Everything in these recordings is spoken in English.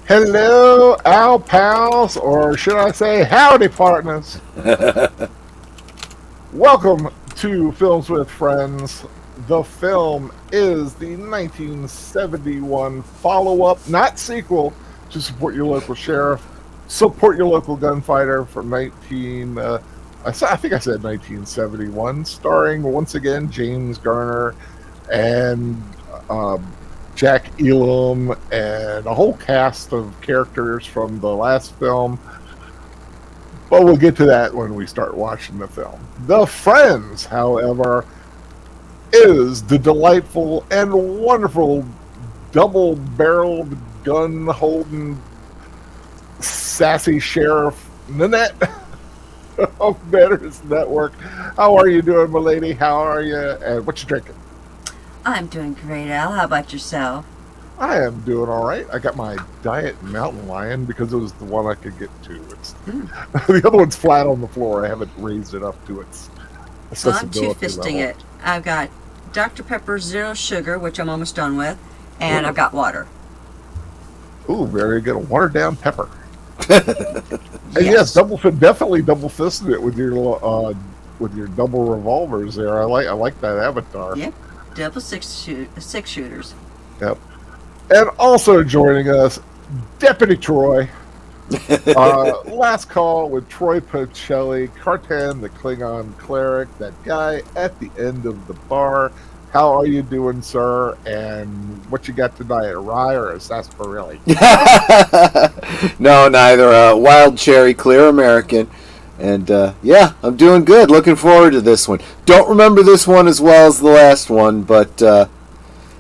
Hello, Al pals, or should I say howdy partners. Welcome to Films with Friends. The film is the 1971 follow-up, not sequel, to Support Your Local Sheriff, Support Your Local Gunfighter from I think I said 1971, starring once again James Garner and Jack Elam and a whole cast of characters from the last film. But we'll get to that when we start watching the film. The Friends, however, is the delightful and wonderful double-barreled, gun-holding, sassy sheriff Nanette of Banners Network. How are you doing, my lady? How are you? And what you drinking? I'm doing great, Al. How about yourself? I am doing all right. I got my Diet Mountain Lion because it was the one I could get to. The other one's flat on the floor. I haven't raised it up to its accessibility So I'm two-fisting level. it. I've got Dr. Pepper Zero Sugar, which I'm almost done with, and I've got water. Ooh, very good. A watered-down pepper. And yes, definitely double-fisted it with your double revolvers there. I like that avatar. Yep, double six shooters. Yep. And also joining us, Deputy Troy. Last call with Troy Pocelli, Cartan, the Klingon cleric, that guy at the end of the bar. How are you doing, sir? And what you got tonight, a rye or a sarsaparilla? No, neither. Wild cherry, clear American. And yeah, I'm doing good. Looking forward to this one. Don't remember this one as well as the last one, but yeah,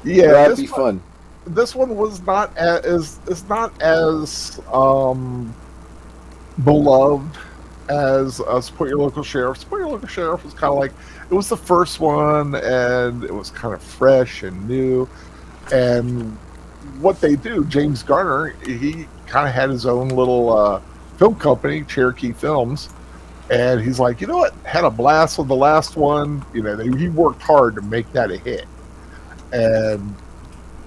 that'd be fun. This one was not as beloved as Support Your Local Sheriff. Support Your Local Sheriff was kind of like, it was the first one, and it was kind of fresh and new. And what they do, James Garner, he kind of had his own little film company, Cherokee Films, and he's like, you know what, had a blast with the last one. You know, he worked hard to make that a hit, and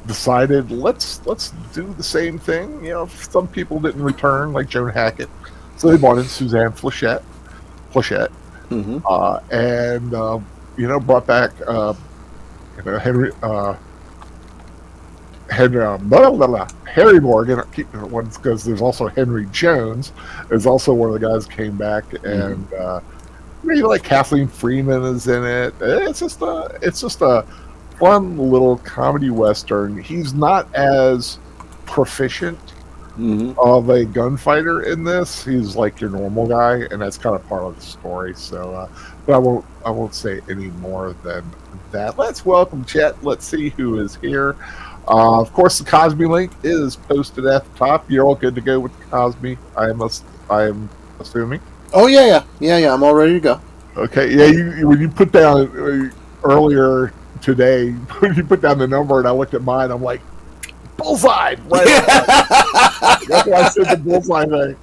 decided let's do the same thing. You know, some people didn't return, like Joan Hackett, so they brought in Suzanne Flechette, Mm-hmm. and brought back Harry Morgan. Because there's also Henry Jones is also one of the guys who came back, and like Kathleen Freeman is in it. It's just a fun little comedy western. He's not as proficient of a gunfighter in this. He's like your normal guy, and that's kind of part of the story. So, but I won't say any more than that. Let's welcome Chet. Let's see who is here. Of course, the Cosby link is posted at the top. You're all good to go with the Cosby. I am assuming. Oh yeah. I'm all ready to go. Okay, yeah. When you put down earlier today, when you put down the number, and I looked at mine, I'm like, bullseye! Right. That's why I said the bullseye thing.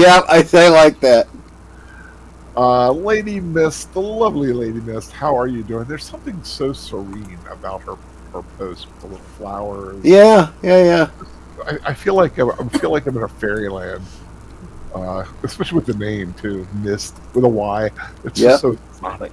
Yeah, I say like that. Lady Mist, the lovely Lady Mist. How are you doing? There's something so serene about her post with the little flowers. Yeah. I feel like I'm in a fairyland. Especially with the name too, Mist with a Y. It's just so exotic.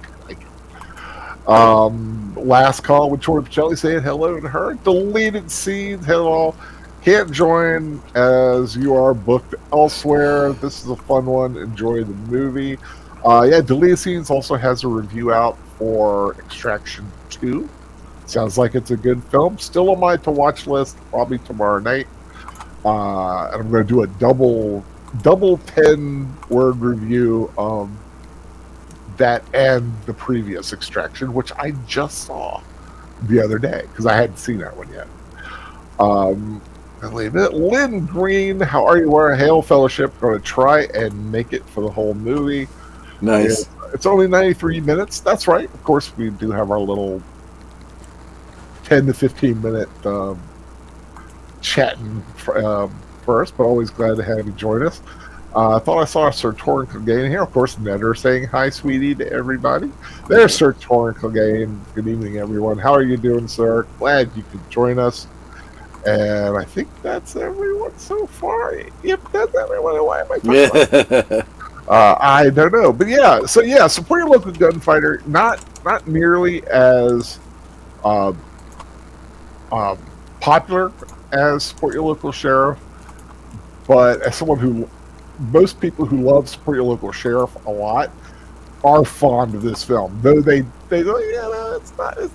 Last call with Tori Pacelli saying hello to her. Deleted scenes, hello. Can't join as you are booked elsewhere. This is a fun one. Enjoy the movie. Deleted scenes also has a review out for Extraction 2. Sounds like it's a good film. Still on my to watch list. Probably tomorrow night. And I'm going to do a double 10-word review of that and the previous Extraction, which I just saw the other day because I hadn't seen that one yet. Lynn Green, how are you? We're a Hail Fellowship. Going to try and make it for the whole movie. Nice. It's only 93 minutes. That's right. Of course, we do have our little 10 to 15 minute chatting first, but always glad to have you join us. I thought I saw Sir Torrin Clegane here. Of course, Netter saying hi, sweetie, to everybody. There's Sir Torrin Clegane. Good evening, everyone. How are you doing, sir? Glad you could join us. And I think that's everyone so far. Yep, that's everyone. Why am I talking about? I don't know. But support your local gunfighter. Not nearly as popular as support your local sheriff, but as someone who most people who love support your local sheriff a lot are fond of this film, though they it's not it's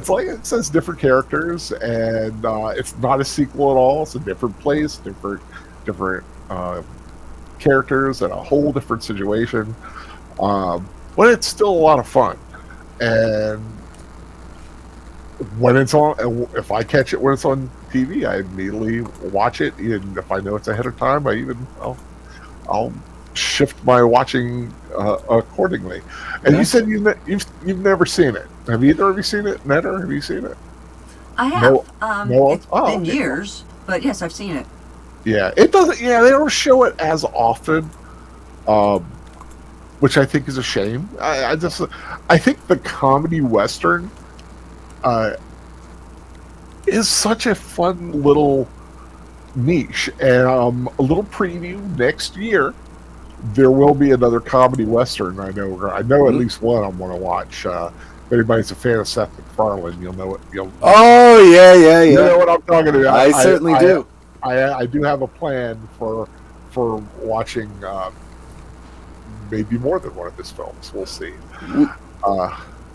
like it says different characters, and it's not a sequel at all. It's a different place, different characters, and a whole different situation, but it's still a lot of fun. And when it's on, if I catch it when it's on TV, I immediately watch it. Even if I know it's ahead of time, I'll shift my watching accordingly. And you said you've never seen it. Have either of you seen it? Netter, have you seen it? I have. It's been okay. years, but yes, I've seen it. Yeah, it doesn't. Yeah, they don't show it as often, which I think is a shame. I think the comedy western is such a fun little niche, and a little preview next year. There will be another comedy western. I know at least one I want to watch. If anybody's a fan of Seth MacFarlane, you'll know it. Oh yeah. You know what I'm talking about. I certainly do. I do have a plan for watching maybe more than one of his films. We'll see.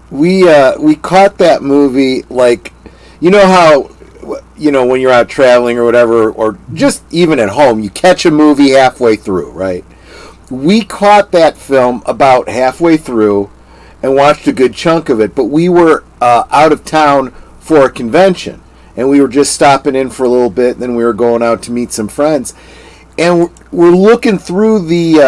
We caught that movie, like, how when you're out traveling or whatever, or just even at home, you catch a movie halfway through, right? We caught that film about halfway through and watched a good chunk of it, but we were out of town for a convention, and we were just stopping in for a little bit, and then we were going out to meet some friends, and we're looking through the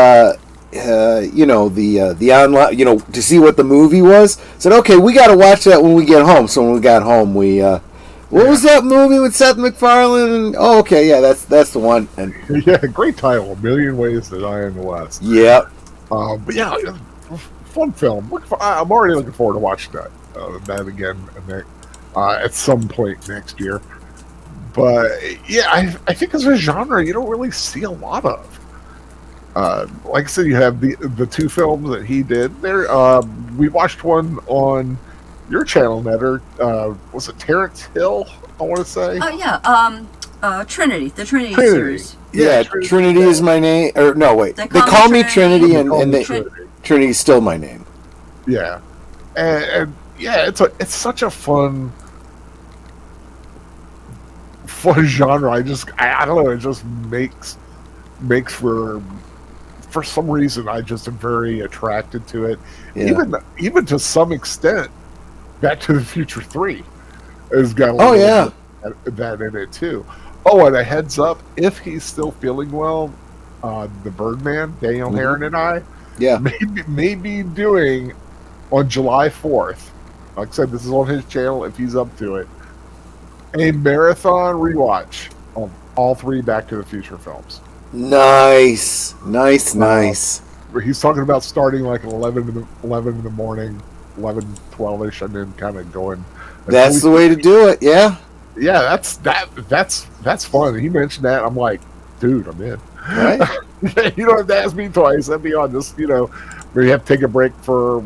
online, to see what the movie was. Said, okay, we got to watch that when we get home. So when we got home, we what was that movie with Seth MacFarlane? Oh, okay, yeah, that's the one. And yeah, great title, A Million Ways to Die in the West. Yeah, but yeah, fun film. I'm already looking forward to watching that again at some point next year. But yeah, I think as a genre, you don't really see a lot of. Like I said, you have the two films that he did there. We watched one on your channel, Netter. Was it Terrence Hill? I want to say. Oh yeah. Trinity, the Trinity, Trinity. series. Yeah, Trinity is my name. Or no, wait. They call me Trinity, and Trinity's still my name. Yeah, and yeah, it's such a fun genre. I don't know. It just makes for some reason I just am very attracted to it. Yeah. Even to some extent, Back to the Future 3 has got a Oh, little yeah. bit of that in it too. Oh, and a heads up, if he's still feeling well, the Birdman, Daniel Herron and I Yeah. may be doing on July 4th. Like I said, this is on his channel if he's up to it. A marathon rewatch of all 3 Back to the Future films. Nice. He's talking about starting like at 11 in the morning, 11, 12-ish, and then kind of going. That's the way to do it, yeah. Yeah, that's fun. He mentioned that. I'm like, dude, I'm in. Right? You don't have to ask me twice. Let me on just, where you have to take a break to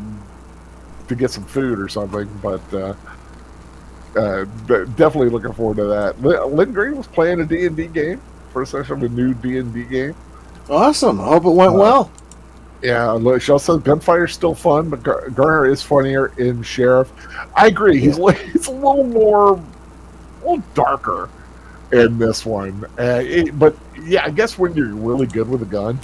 get some food or something. But definitely looking forward to that. Lynn Green was playing a D&D game. First session of a new D&D game. Awesome. I hope it went well. Yeah, she also says Gunfighter's still fun, but Garner is funnier in Sheriff. I agree. He's a little darker in this one. But yeah, I guess when you're really good with a gun,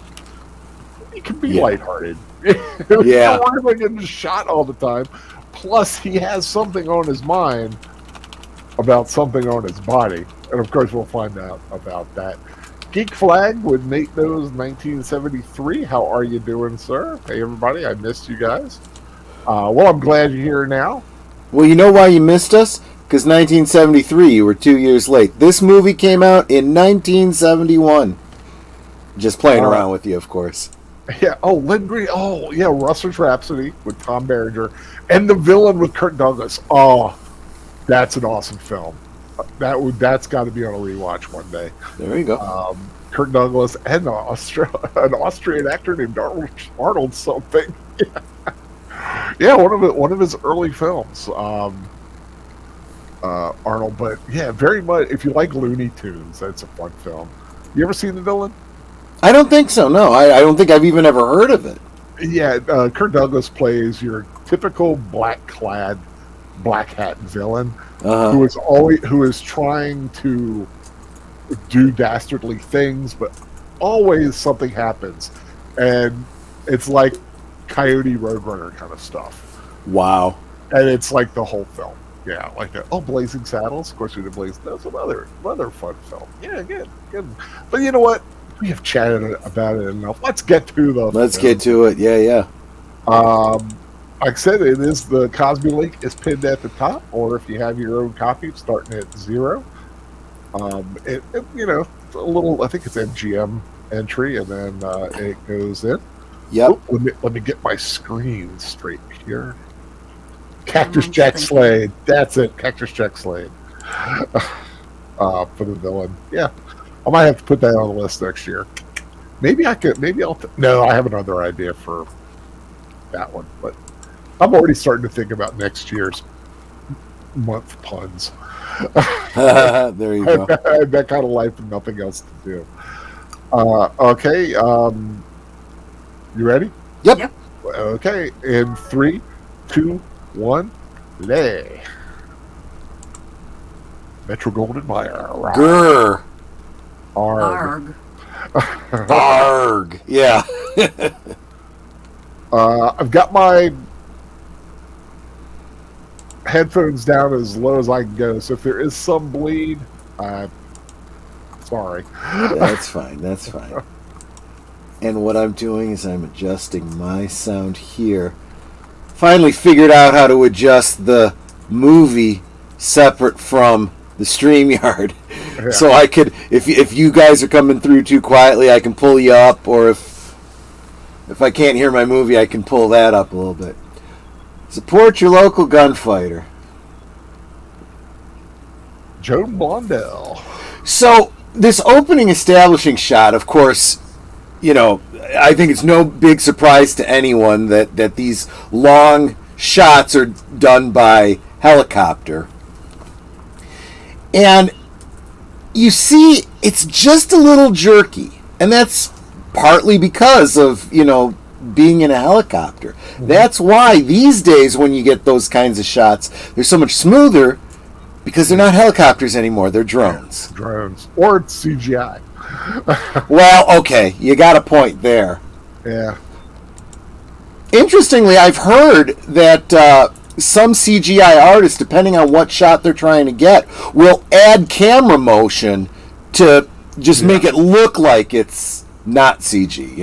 he can be lighthearted. Yeah. Don't worry about getting shot all the time. Plus, he has something on his mind about something on his body. And of course, we'll find out about that. Geek Flag with Nate Knows 1973. How are you doing, sir? Hey, everybody. I missed you guys. Well, I'm glad you're here now. Well, you know why you missed us? Because 1973, you were 2 years late. This movie came out in 1971. Just playing around with you, of course. Yeah. Oh, Lynn Green. Oh, yeah. Rustler's Rhapsody with Tom Berenger. And The Villain with Kirk Douglas. Oh, that's an awesome film. That's got to be on a rewatch one day. There you go. Kirk Douglas and an Austrian actor named Arnold something. Yeah, one of his early films. Arnold, but yeah, very much. If you like Looney Tunes, that's a fun film. You ever seen The Villain? I don't think so. No, I don't think I've even ever heard of it. Yeah, Kirk Douglas plays your typical black-clad, black-hat villain. Who is trying to do dastardly things, but always something happens, and it's like Coyote Roadrunner kind of stuff. Wow! And it's like the whole film. Yeah, like Blazing Saddles. Of course, we did Blazing. That's another fun film. Yeah, good. But you know what? We have chatted about it enough. Let's get to Get to it. Yeah. Like I said, it is the Cosby link is pinned at the top, or if you have your own copy, starting at 0. It's a little. I think it's MGM entry, and then it goes in. Yep. Oh, let me get my screen straight here. Cactus Jack Slade. That's it. Cactus Jack Slade. For the villain. Yeah, I might have to put that on the list next year. Maybe I could. Maybe I'll. No, I have another idea for that one, but I'm already starting to think about next year's month puns. There you go. I have that kind of life and nothing else to do. Okay. You ready? Yep. Okay. In 3, 2, 1, lay. Metro Golden Mayer. Grr. Arg. Arg. Yeah. I've got my headphones down as low as I can go, so if there is some bleed, sorry. That's fine. And what I'm doing is I'm adjusting my sound here. Finally figured out how to adjust the movie separate from the StreamYard. Yeah. So I could, if you guys are coming through too quietly, I can pull you up, or if I can't hear my movie, I can pull that up a little bit. Support your local gunfighter. Joan Blondell. So, this opening establishing shot, of course, I think it's no big surprise to anyone that these long shots are done by helicopter. And you see, it's just a little jerky, and that's partly because of being in a helicopter. That's why these days when you get those kinds of shots, they're so much smoother because they're not helicopters anymore. They're drones. Drones. Or it's CGI. Well, okay, you got a point there. Yeah. Interestingly, I've heard that some CGI artists, depending on what shot they're trying to get, will add camera motion to just make it look like it's not CG,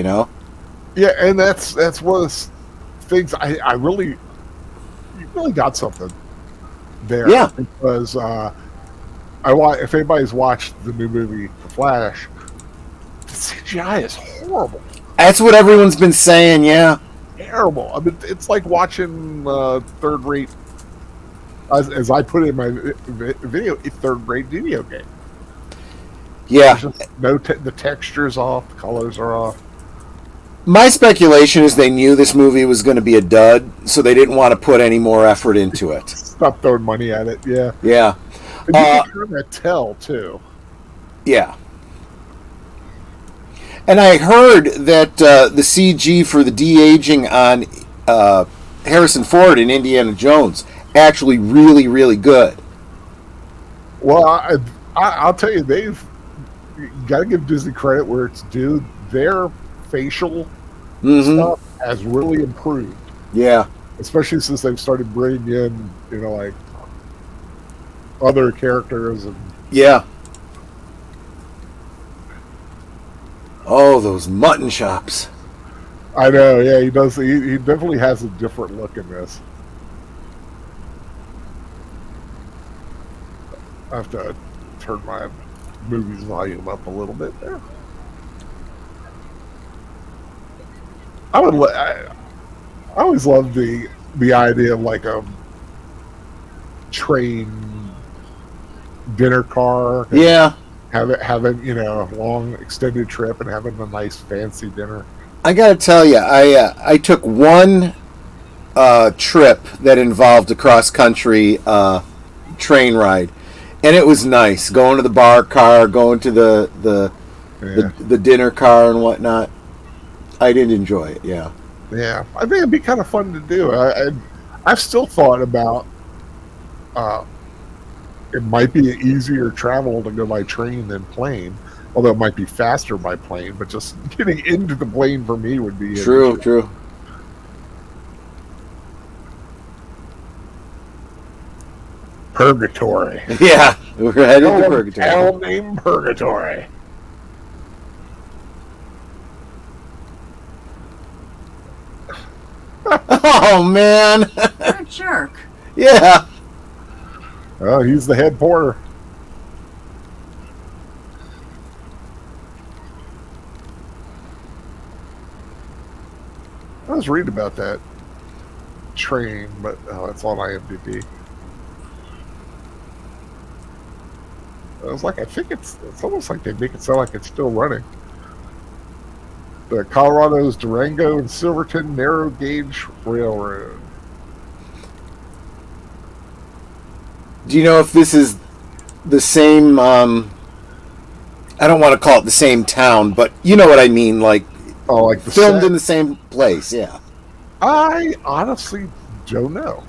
Yeah, and that's one of the things I really, you really got something there. Yeah. Because if anybody's watched the new movie The Flash, the CGI is horrible. That's what everyone's been saying, yeah. Terrible. I mean, it's like watching third-rate, as I put it in my video, a third-rate video game. Yeah. The texture's off, the colors are off. My speculation is they knew this movie was going to be a dud, so they didn't want to put any more effort into it. Stop throwing money at it, yeah. Yeah. And you can kind of tell, too. Yeah. And I heard that the CG for the de-aging on Harrison Ford in Indiana Jones actually really, really good. Well, I'll tell you, you got to give Disney credit where it's due. Their facial stuff has really improved. Yeah. Especially since they've started bringing in, like other characters. And yeah. Oh, those mutton chops. I know, yeah, he does. He definitely has a different look in this. I have to turn my movie's volume up a little bit there. I always loved the idea of like a train dinner car. Yeah. Having a long extended trip and having a nice fancy dinner. I gotta tell you, I took one trip that involved a cross country train ride, and it was nice. Going to the bar car, going to the dinner car and whatnot. I did enjoy it. Yeah. Yeah, I think it'd be kind of fun to do. I've still thought about. It might be easier travel to go by train than plane, although it might be faster by plane. But just getting into the plane for me would be true. Purgatory. Yeah, we're headed to Purgatory. Hell named Purgatory. Oh man! What a jerk. Yeah. Oh, he's the head porter. I was reading about that train, but it's on IMDb. I was like, I think it's almost like they make it sound like it's still running. The Colorado's Durango and Silverton Narrow Gauge Railroad. Do you know if this is the same? I don't want to call it the same town, but you know what I mean. Like, like the filmed set? in the same place. Yeah. I honestly don't know.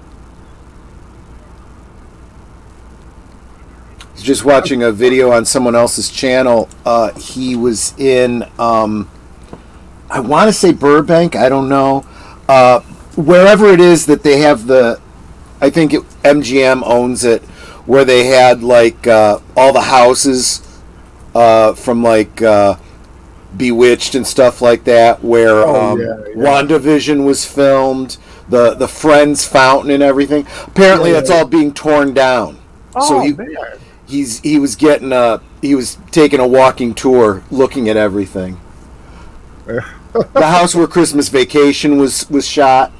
Just watching a video on someone else's channel. He was in, I want to say Burbank. I don't know. Wherever it is that they have I think MGM owns it, where they had like all the houses from like Bewitched and stuff like that, where WandaVision was filmed, the Friends fountain and everything. Apparently, that's all being torn down. Oh, so man. he was taking a walking tour, looking at everything. The house where Christmas Vacation was shot,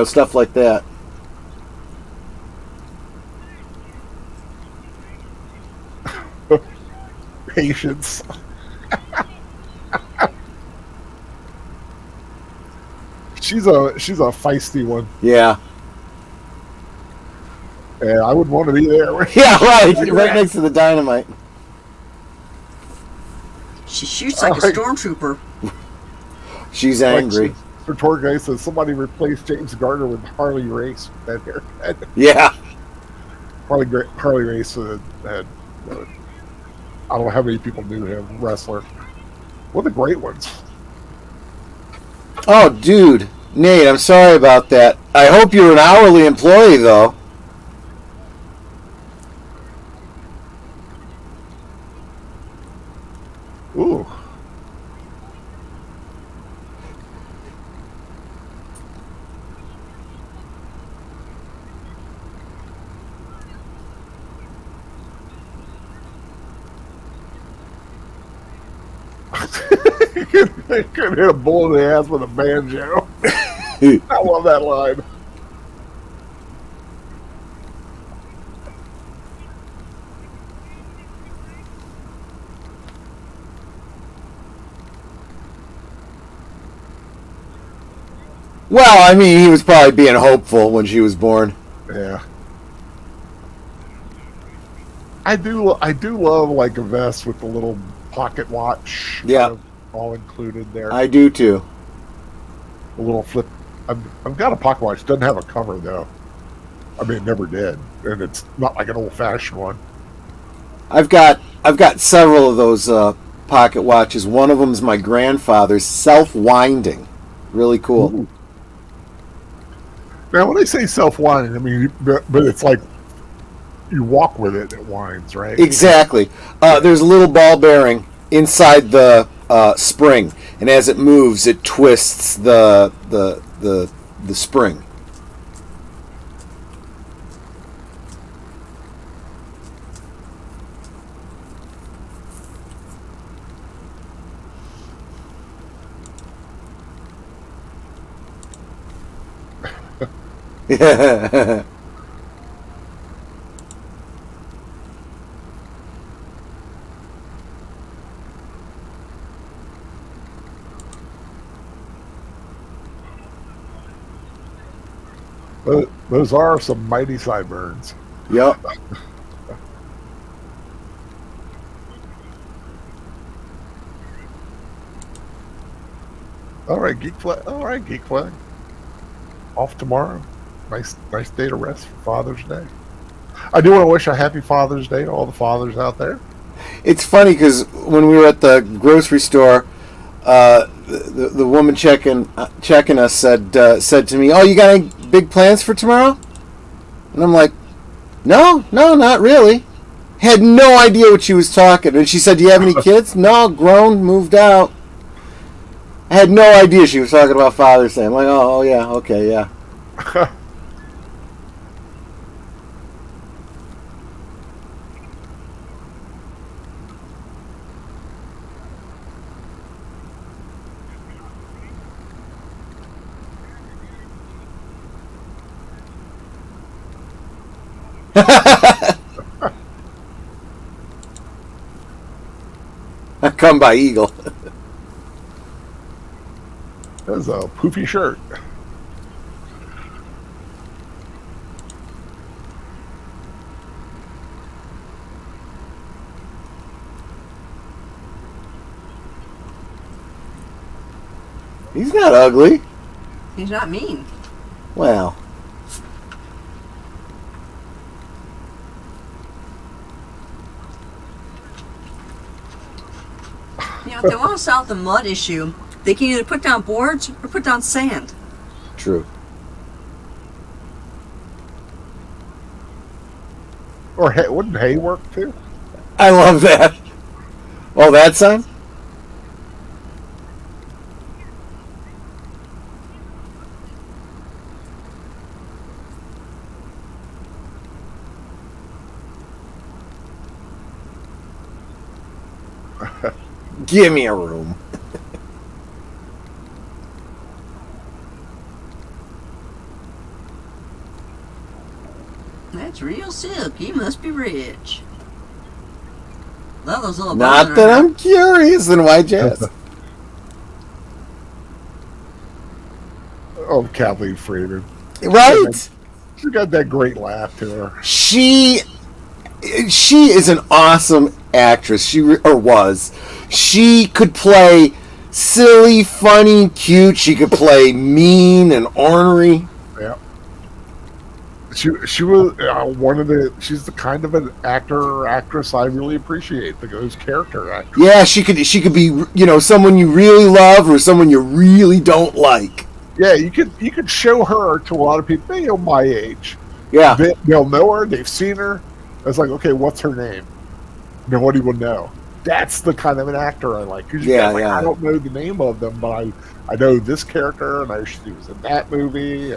stuff like that. Patience. She's a feisty one. Yeah. Yeah, I wouldn't want to be there. Yeah, right next to the dynamite. She shoots like a stormtrooper. She's angry. Her tour guy says somebody replaced James Garner with Harley Race with that haircut. Yeah. Harley Race had I don't know how many people knew him, wrestler. One of the great ones. Oh, dude. Nate, I'm sorry about that. I hope you're an hourly employee, though. Ooh. They could hit a bull in the ass with a banjo. I love that line. Well, I mean, he was probably being hopeful when she was born. Yeah. I do love like a vest with the little pocket watch. Yeah. All included there. I do too. A little flip. I've got a pocket watch. Doesn't have a cover though. I mean, it never did, and it's not like an old-fashioned one. I've got several of those pocket watches. One of them's my grandfather's, self-winding. Really cool. Ooh. Now, when they say self-winding, I mean, but it's like you walk with it, it winds, right? Exactly. There's a little ball bearing inside the spring, and as it moves, it twists the spring. Yeah. Those are some mighty sideburns. Yep. All right, Geek Flag. All right, Geek Flag. Off tomorrow. Nice day to rest for Father's Day. I do want to wish a happy Father's Day to all the fathers out there. It's funny because when we were at the grocery store, the woman checking us said to me, "Oh, you got any big plans for tomorrow?" And I'm like, "No, not really." Had no idea what she was talking. And she said, "Do you have any kids?" "No, grown, moved out." I had no idea she was talking about Father's Day. I'm like, "Oh yeah, okay, yeah." I come by Eagle. That's a poofy shirt. He's not ugly. He's not mean. Well. You know, if they want to solve the mud issue, they can either put down boards or put down sand. True. Or wouldn't hay work too? I love that. Oh, that sign? Give me a room. That's real silk. He must be rich. Love those little Not that I'm curious, then why jazz? Oh, Kathleen Freeman. Right? She got that great laugh to her. She is an awesome actress. She could play silly, funny, cute. She could play mean and ornery. Yeah. She was one of the. She's the kind of an actor or actress I really appreciate. Those character actors. Yeah, she could be, someone you really love or someone you really don't like. Yeah, you could show her to a lot of people, my age. Yeah. They'll know her. They've seen her. It's like, okay, what's her name? Nobody will know. That's the kind of an actor I like. Yeah. I don't know the name of them, but I know this character, and I know she was in that movie.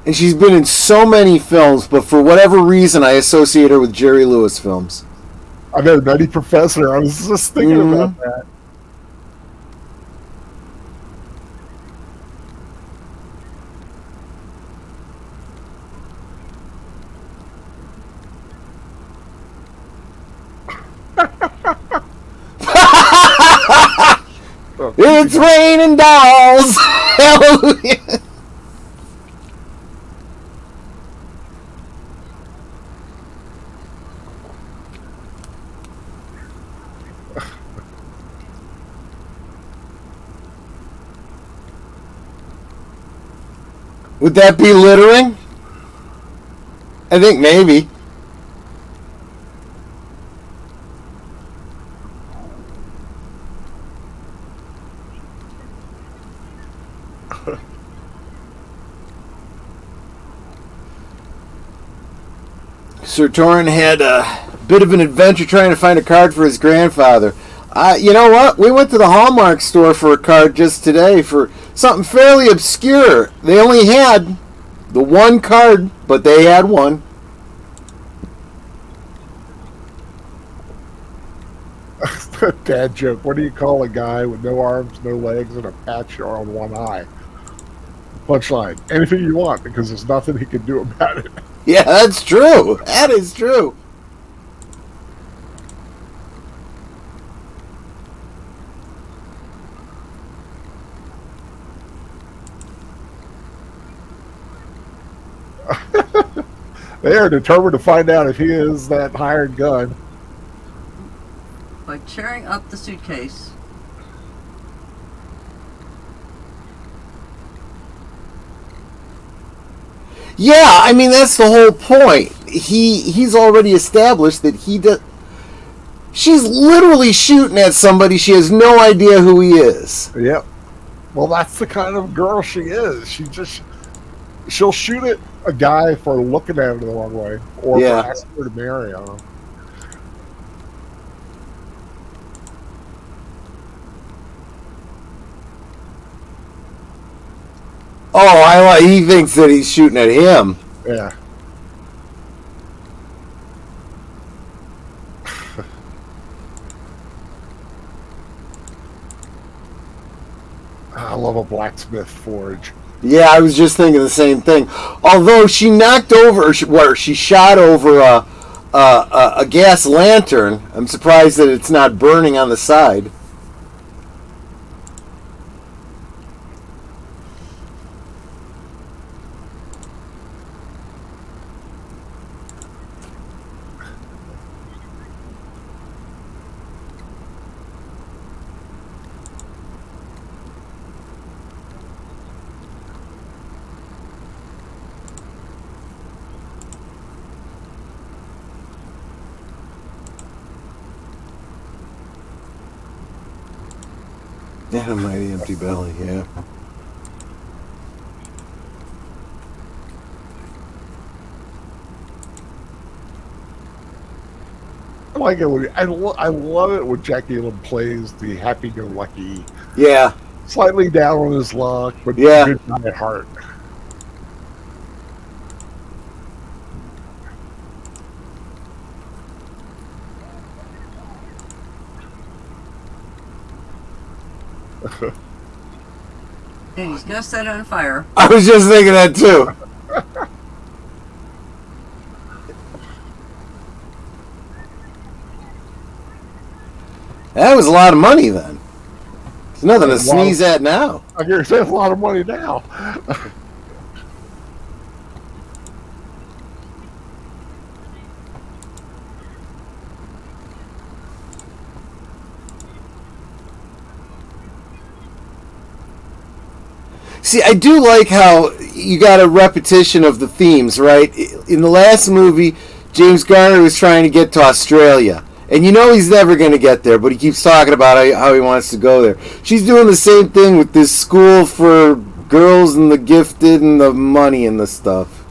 And she's been in so many films, but for whatever reason, I associate her with Jerry Lewis films. I know, Nutty Professor. I was just thinking about that. It's raining dolls! Hallelujah! Would that be littering? I think maybe. Sir Torrin had a bit of an adventure trying to find a card for his grandfather. You know what? We went to the Hallmark store for a card just today for something fairly obscure. They only had the one card, but they had one. Dad joke. What do you call a guy with no arms, no legs, and a patch on one eye? Punchline. Anything you want, because there's nothing he can do about it. Yeah, that's true. That is true. They are determined to find out if he is that hired gun. By tearing up the suitcase. Yeah, I mean that's the whole point. He's already established that he does. She's literally shooting at somebody. She has no idea who he is. Yep. Well, that's the kind of girl she is. She'll shoot at a guy for looking at her the wrong way, or for asking her to marry him. Oh, he thinks that he's shooting at him. Yeah. I love a blacksmith forge. Yeah, I was just thinking the same thing. Although she knocked over, she shot over a gas lantern. I'm surprised that it's not burning on the side. Yeah, a mighty empty belly, yeah. I like it when I love it when Jackie Elam plays the happy-go-lucky, Yeah. slightly down on his luck, but Yeah. good guy at heart. And he's gonna set it on fire. I was just thinking that too. That was a lot of money then. It's nothing to sneeze at now. I can save a lot of money now. See, I do like how you got a repetition of the themes, right? In the last movie, James Garner was trying to get to Australia. And you know he's never going to get there, but he keeps talking about how he wants to go there. She's doing the same thing with this school for girls and the gifted and the money and the stuff.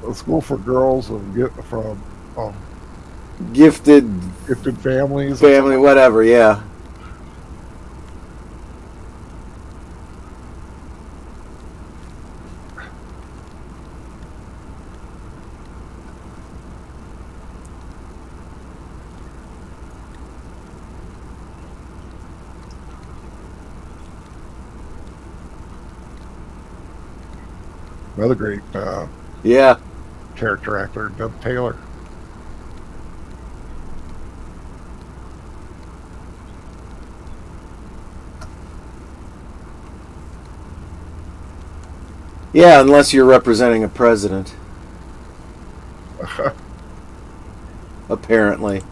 A school for girls from Gifted families. family, whatever, yeah. Another great Yeah. character actor, Doug Taylor. Yeah, unless you're representing a president. Apparently.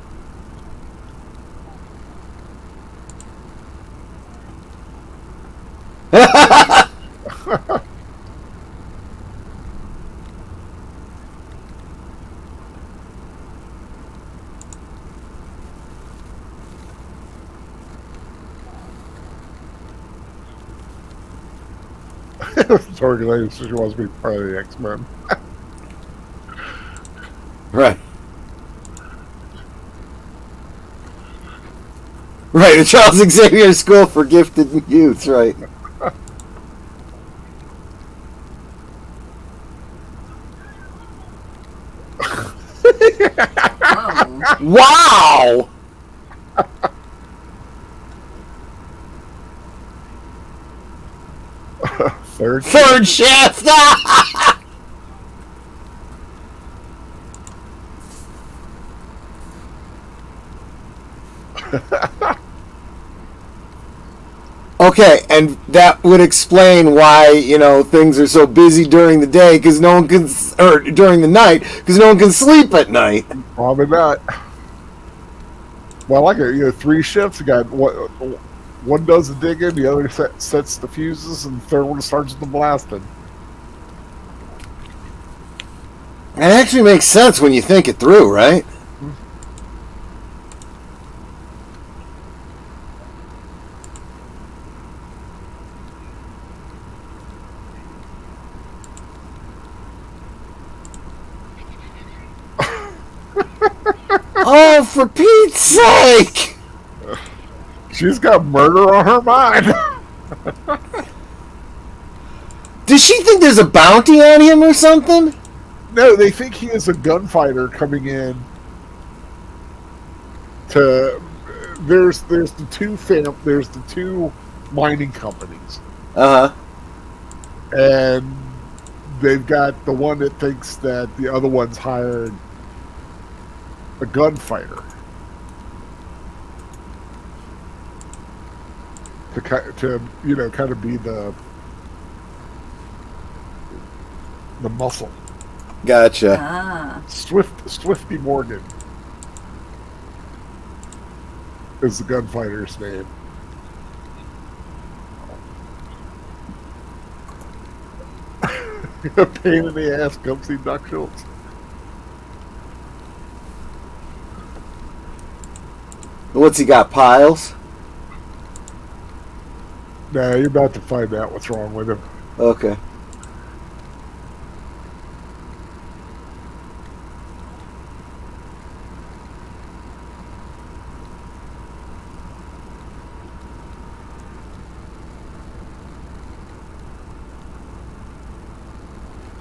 It's organized, so she wants to be part of the X-Men. Right. Right, the Charles Xavier School for Gifted Youth, right. Whoa. Wow! Third shift! Okay, and that would explain why, things are so busy during the day, because no one can, or during the night, because no one can sleep at night. Probably not. Well, I like it. 3 shifts. You got one does the digging, the other sets the fuses, and the third one starts the blasting. It actually makes sense when you think it through, right? Oh, for Pete's sake! She's got murder on her mind. Does she think there's a bounty on him or something? No, they think he is a gunfighter coming in to. There's the two mining companies, Uh-huh. and they've got the one that thinks that the other one's hired a gunfighter to kind of be the muscle. Gotcha. Ah. Swifty Morgan is the gunfighter's name. A pain in the ass comes the nuptials. What's he got, piles? Nah, you're about to find out what's wrong with him. Okay.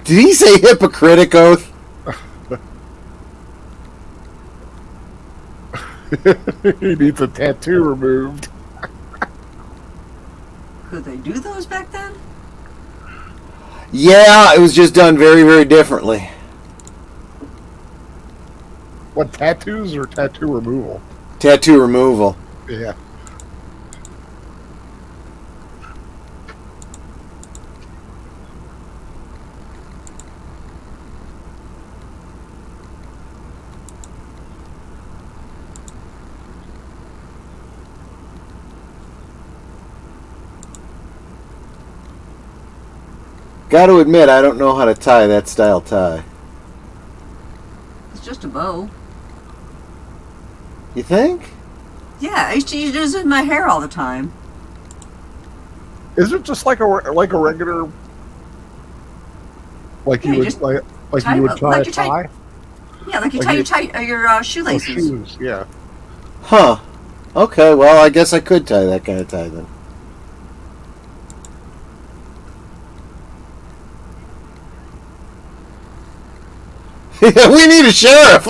Did he say Hippocratic oath? He needs a tattoo removed. Could they do those back then? Yeah, it was just done very, very differently. What, tattoos or tattoo removal? Tattoo removal. Yeah. Got to admit, I don't know how to tie that style tie. It's just a bow. You think? Yeah, I used to use it in my hair all the time. Is it just like a regular, like Yeah, you you would just like tie you would it- tie like a you tie- tie? Yeah, like you Like tie your Oh, shoelaces. shoes, yeah. Huh. Okay, well, I guess I could tie that kind of tie then. We need a sheriff!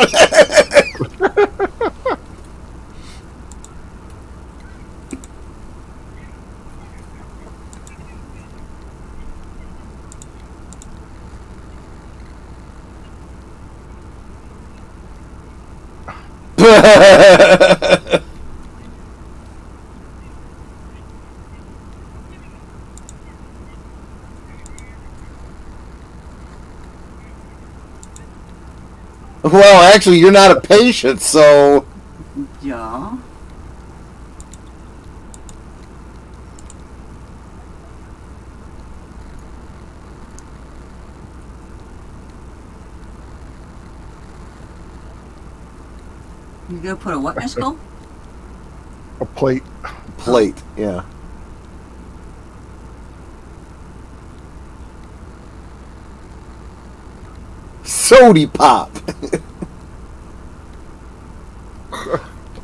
Well, actually, you're not a patient, so... Yeah. You gonna put a what in a skull? A plate. Plate, yeah. Sody pop!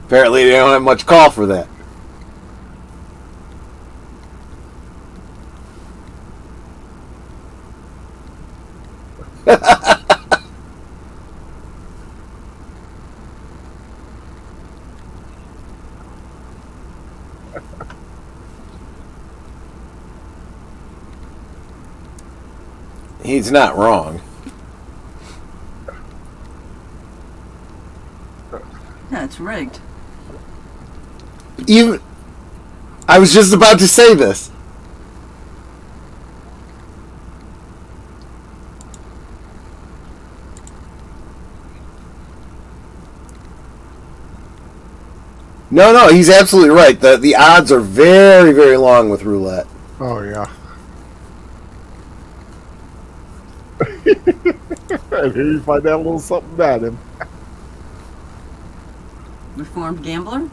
Apparently, they don't have much call for that. He's not wrong. Yeah, it's rigged. Even... I was just about to say this. No, he's absolutely right. The odds are very, very long with roulette. Oh yeah. And here you find out a little something about him. Reformed gambler?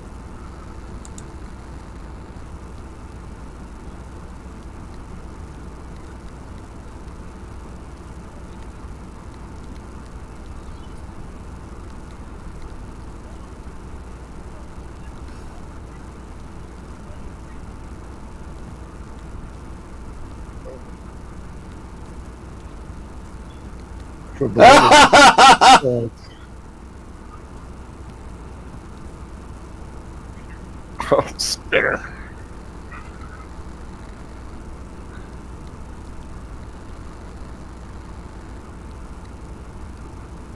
For the oh, spinner.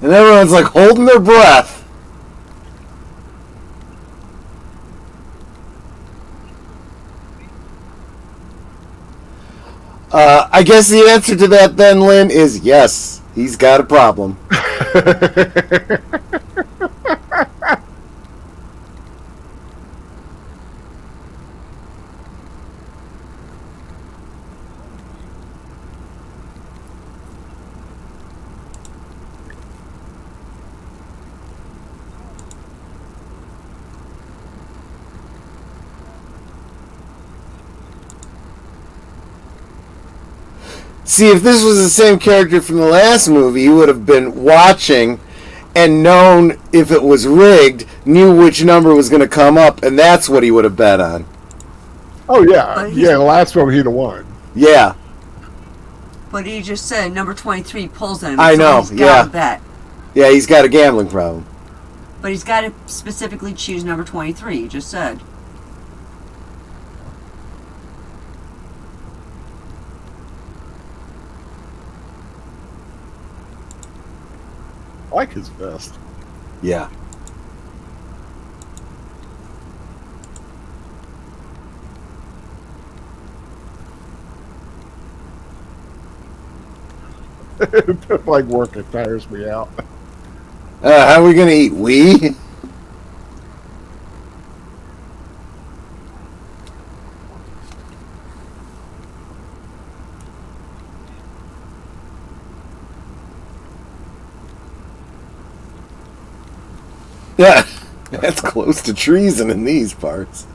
And everyone's like holding their breath. I guess the answer to that then, Lynn, is yes. He's got a problem. See, if this was the same character from the last movie, he would have been watching and known if it was rigged, knew which number was going to come up, and that's what he would have bet on. Oh yeah, But he's- yeah. The last one he'd have won. Yeah, But he just said number 23 pulls him. I know, He's got yeah. to bet. yeah, he's got a gambling problem. But he's got to specifically choose number 23. You just said. I like his vest. Yeah. Like work, it tires me out. How are we going to eat? We? Yeah, that's close to treason in these parts.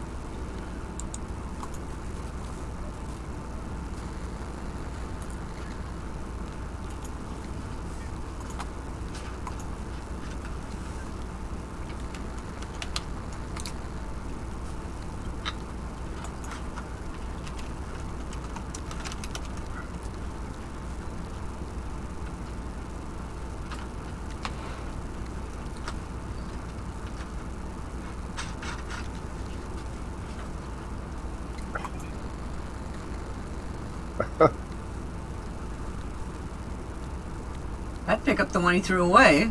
I'd pick up the one he threw away.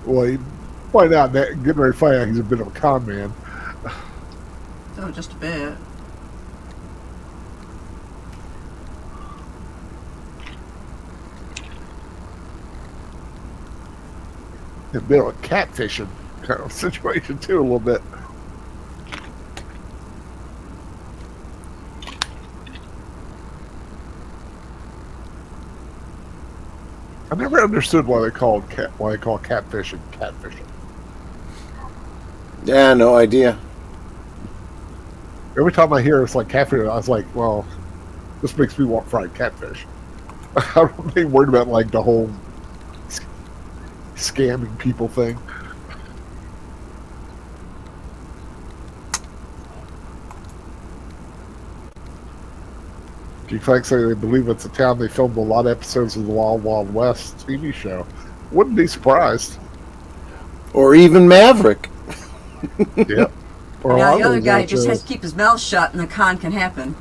Well, you find out that getting ready to find out he's a bit of a con man. Oh, just a bit. A bit of a catfishing kind of situation too, a little bit. I never understood why they call catfishing catfishing. Yeah, no idea. Every time I hear it's like catfish, I was like, well, this makes me want fried catfish. I don't think worried about like the whole scamming people thing. Geek say they believe it's a town they filmed a lot of episodes of the Wild Wild West TV show. Wouldn't be surprised. Or even Maverick. Yep. Or Now a lot the of other those guy out just there. has to keep his mouth shut and the con can happen.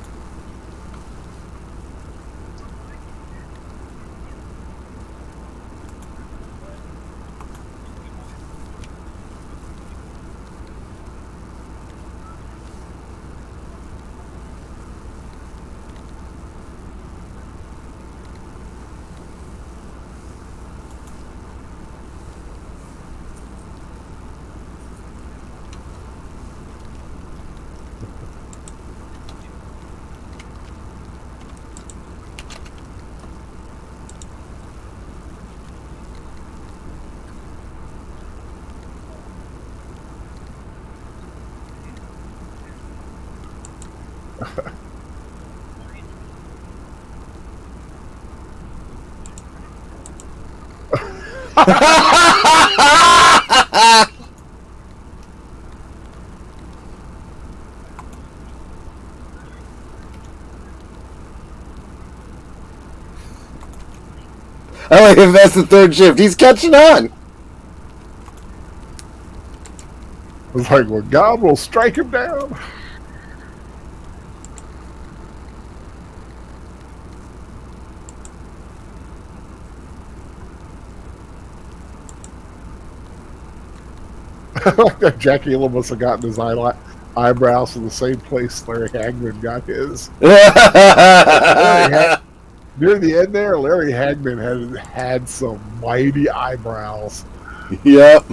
I like if that's the third shift. He's catching on. It's like, well, God will strike him down. Like that Jackie Hill must have gotten his eyebrows in the same place Larry Hagman got his. Near the end there, Larry Hagman had some mighty eyebrows. Yep.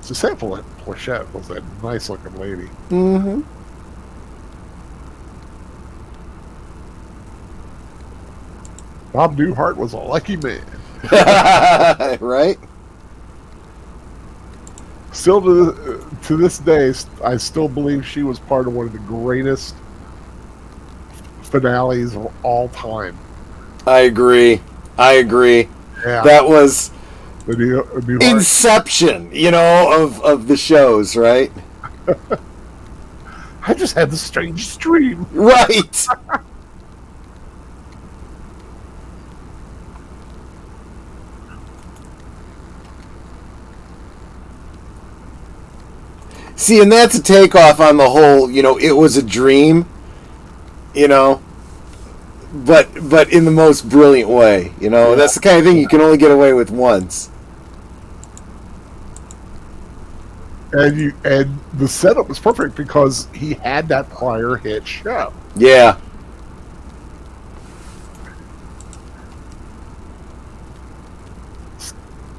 So sample it. Plachette was that nice looking lady. Mm-hmm. Bob Newhart was a lucky man. Right? Still to this day, I still believe she was part of one of the greatest finales of all time. I agree. Yeah, That was the Newhart. Inception, of the shows, right? I just had the strangest dream. Right. See, and that's a takeoff on the whole, it was a dream, but in the most brilliant way, Yeah. That's the kind of thing you can only get away with once. and the setup was perfect because he had that prior hit show. Yeah.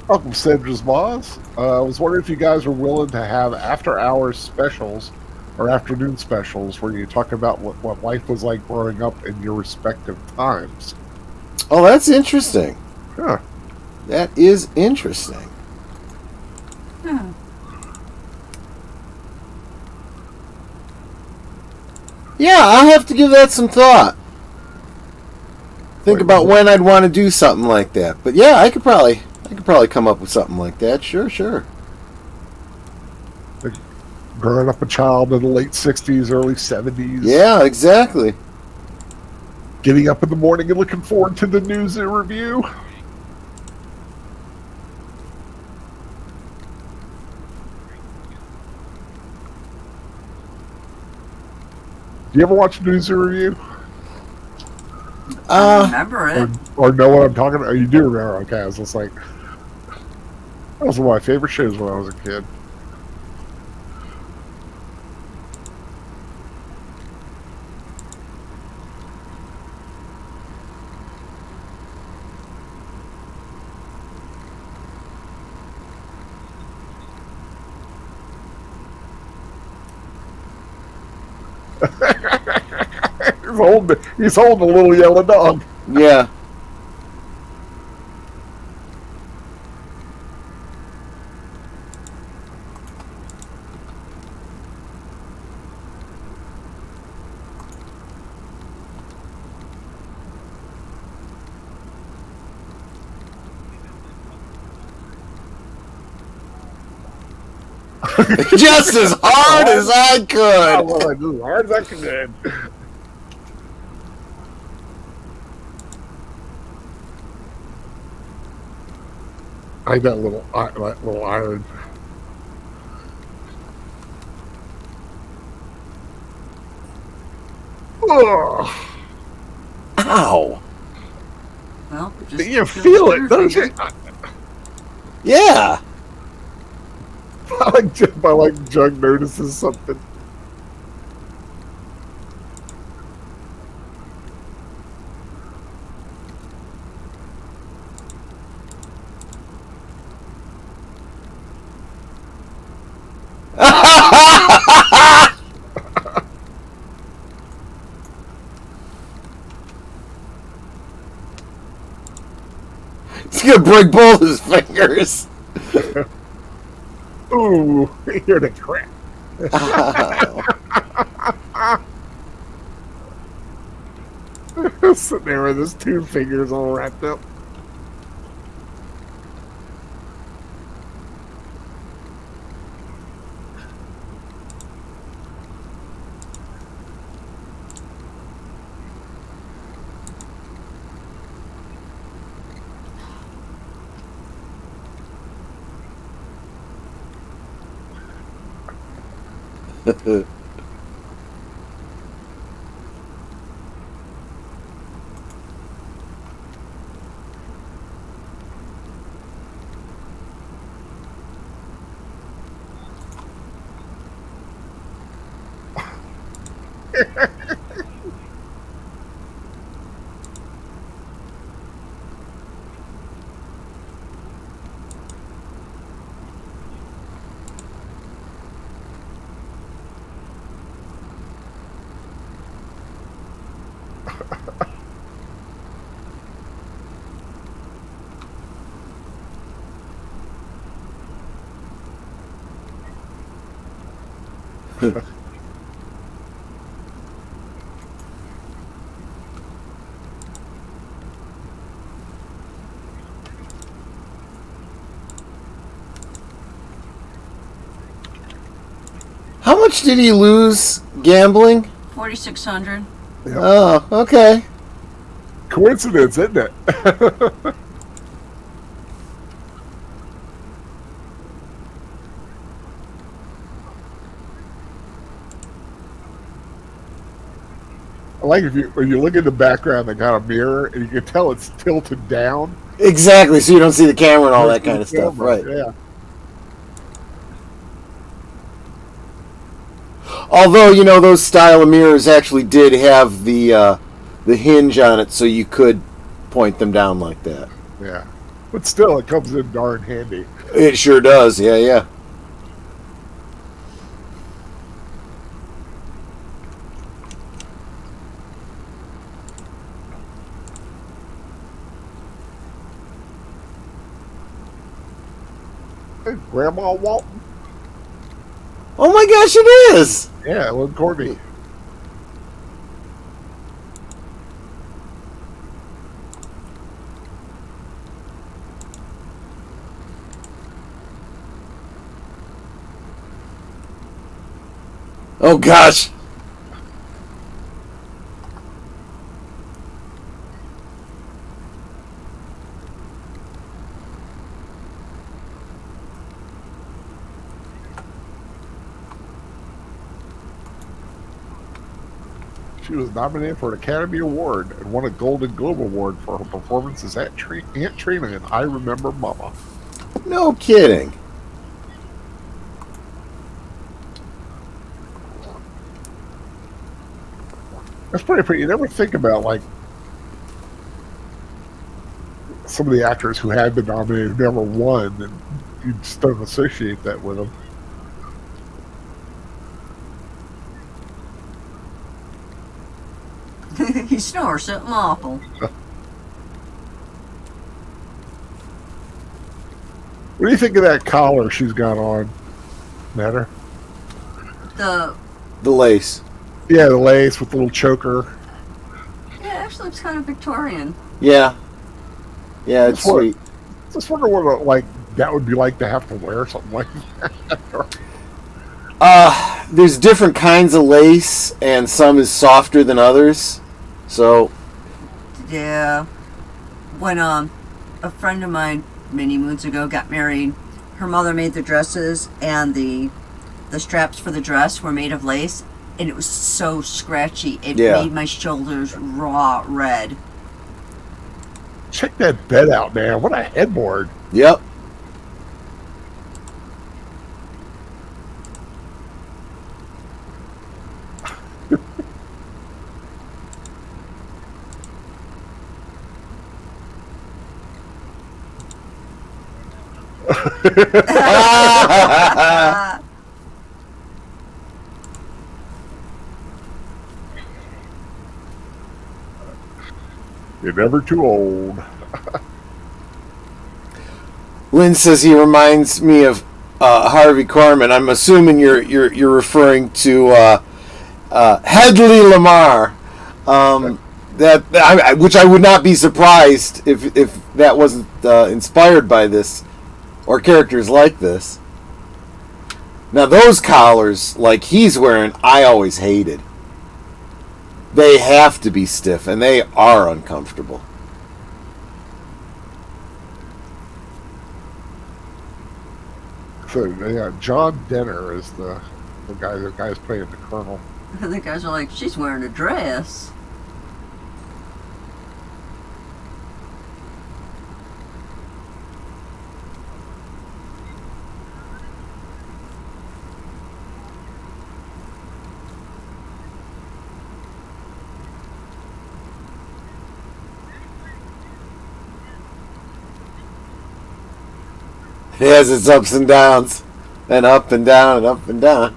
Uncle Sandra's Boss. I was wondering if you guys were willing to have after-hours specials or afternoon specials where you talk about what life was like growing up in your respective times. Oh, that's interesting. Huh. That is interesting. Hmm. Yeah, I'll have to give that some thought. Think Wait, about what? when I'd want to do something like that. But yeah, I could probably come up with something like that. Sure. Like growing up a child in the late 60s, early 70s. Yeah, exactly. Getting up in the morning and looking forward to the news and review. Do you ever watch News and Review? I remember it. Or know what I'm talking about? Oh, you do remember? Okay, I was just like, that was one of my favorite shows when I was a kid. He's holding a little yellow dog. Yeah. Just as hard as I Oh, could. well, I do as hard as I can. I like that little iron. Ugh. Ow. Well, just You feel it, your don't you? finger. Yeah. I like Jug notices something. He's gonna break both his fingers. Ooh, you're the crap. Sitting there with his two fingers all wrapped up. How much did he lose gambling? 4,600. Yep. Oh, okay. Coincidence, isn't it? I like when you look at the background, they got a mirror, and you can tell it's tilted down. Exactly, so you don't see the camera and all that kind of stuff, right? Yeah. Although, those style of mirrors actually did have the hinge on it, so you could point them down like that. Yeah. But still, it comes in darn handy. It sure does, yeah. Hey, Grandma Walton. Oh my gosh, it is! Yeah, Lynn Courtney. Oh gosh! She was nominated for an Academy Award and won a Golden Globe Award for her performance as Aunt Trina in I Remember Mama. No kidding. That's pretty. You never think about, like, some of the actors who had been nominated who never won, and you just don't associate that with them. He snores something awful. What do you think of that collar she's got on, Matter? The lace. Yeah, the lace with the little choker. Yeah, it actually looks kind of Victorian. Yeah, it's sweet. Just wonder what that would be like to have to wear something like that. There's different kinds of lace, and some is softer than others. So, Yeah. When a friend of mine many moons ago got married, her mother made the dresses, and the straps for the dress were made of lace, and it was so scratchy. It made my shoulders raw red. Check that bed out, man. What a headboard. yep. You're never too old. Lynn says he reminds me of Harvey Korman. I'm assuming you're referring to Hedley Lamar. Which I would not be surprised if that wasn't inspired by this or characters like this. Now those collars like he's wearing, I always hated. They have to be stiff, and they are uncomfortable. So yeah, John Denner is the guy. The guy's playing the Colonel. And the guys are like, she's wearing a dress. It has its ups and downs, and up and down and up and down.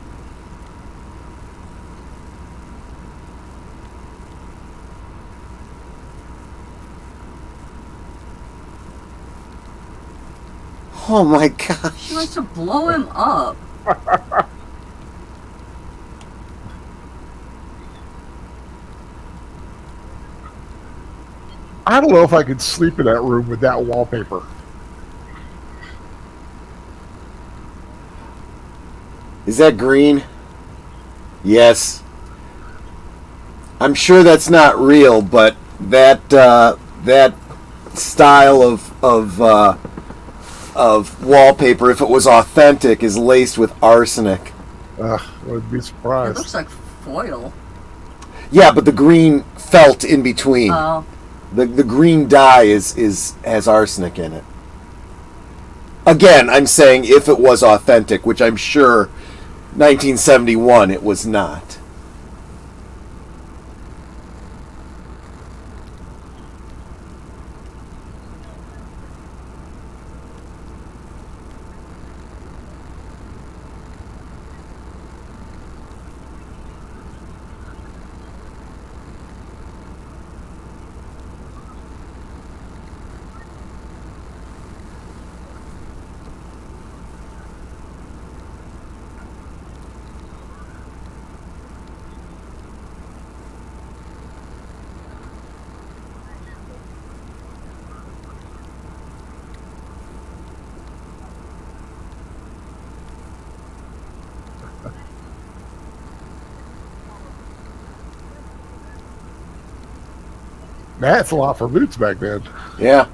Oh my gosh. She wants to blow him up. I don't know if I could sleep in that room with that wallpaper. Is that green? Yes. I'm sure that's not real, but that style of wallpaper, if it was authentic, is laced with arsenic. I would be It surprised. looks like foil. Yeah, but the green felt in between. Oh. The green dye has arsenic in it. Again, I'm saying if it was authentic, which I'm sure 1971, it was not. That's a lot for boots back then. Yeah.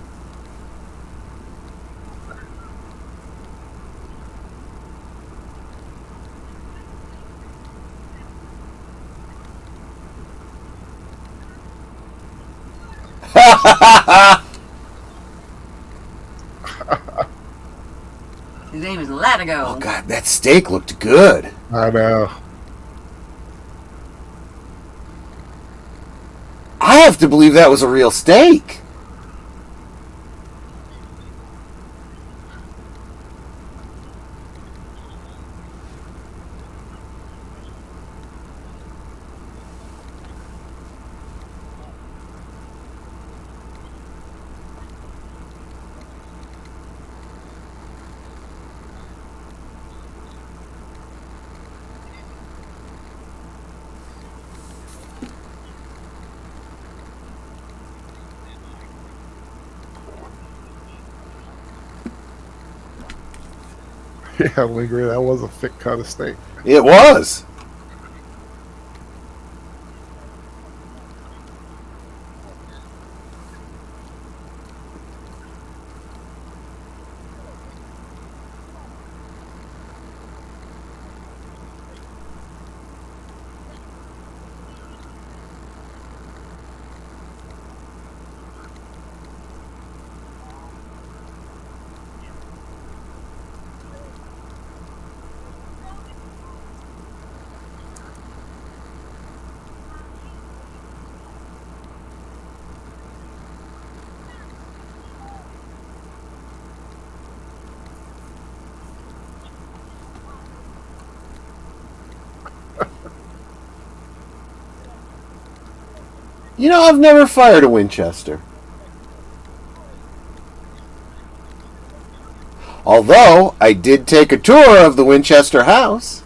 His name is Latigo. Oh God, that steak looked good. I know. I have to believe that was a real steak. Yeah, I agree. That was a thick cut of steak. It was. You know, I've never fired a Winchester. Although, I did take a tour of the Winchester house.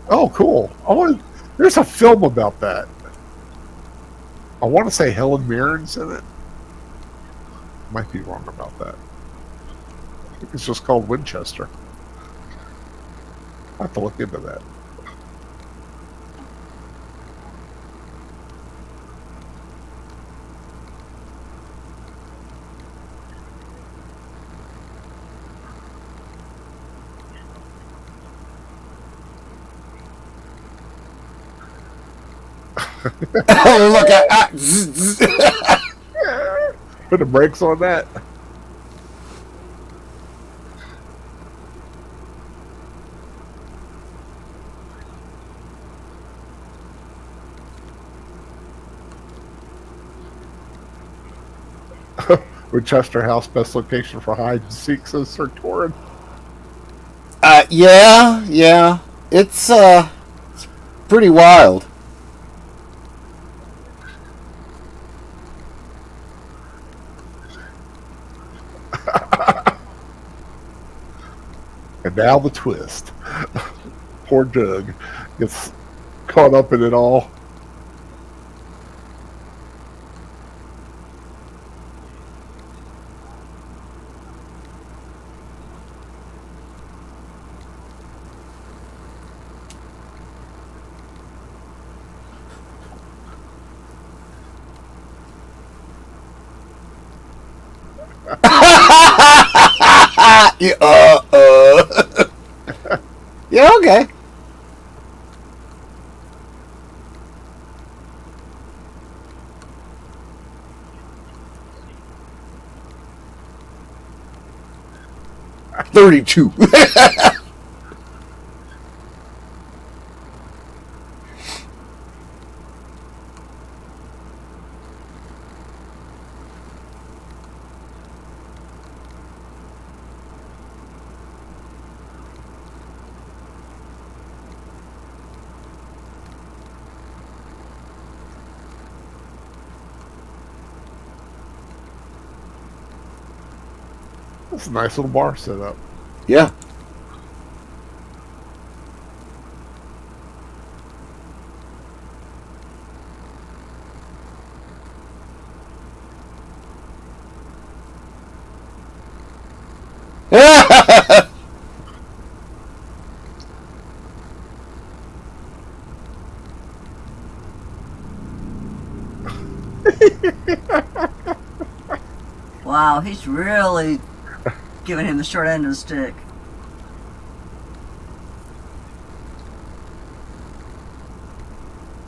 Oh, cool. There's a film about that. I want to say Helen Mirren's in it. Might be wrong about that. I think it's just called Winchester. I'll have to look into that. Look at Put the brakes on that. Winchester House, best location for hide and seek, says Sir Torin. yeah. It's pretty wild. And now the twist. Poor Doug gets caught up in it all. Yeah, okay. $32. It's a nice little bar setup. Yeah. Wow, he's really giving him the short end of the stick.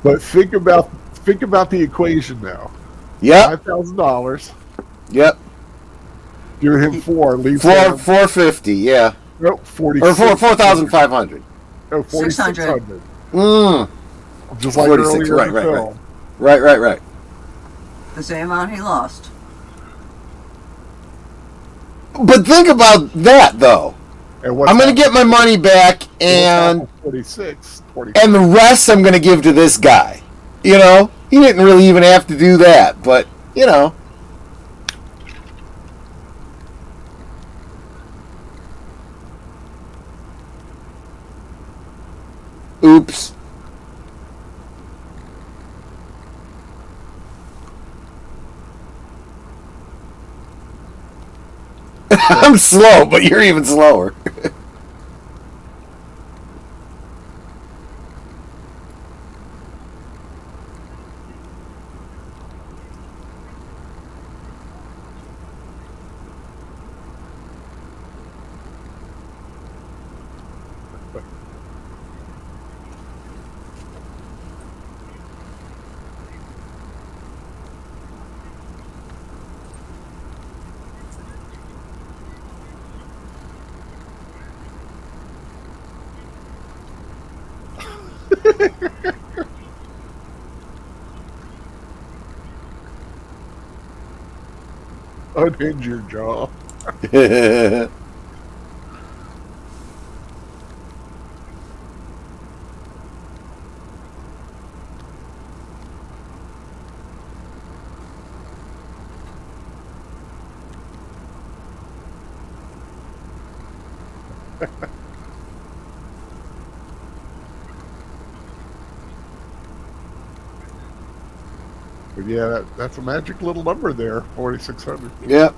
But think about the equation now. Yep. $5,000. Yep. Giving him 4 leaves Four him, 450. Yeah. nope, 40 Or 4,500. Oh, 4,600. Mm. Just like 46, earlier right, in the right, right. film. Right. The same amount he lost. But think about that, though. And what's I'm going to get my money back, and 46, and the rest I'm going to give to this guy. You know, he didn't really even have to do that, but you know. Oops. I'm slow, but you're even slower. unhinge your jaw. But yeah, that's a magic little number there, 4,600. Yep.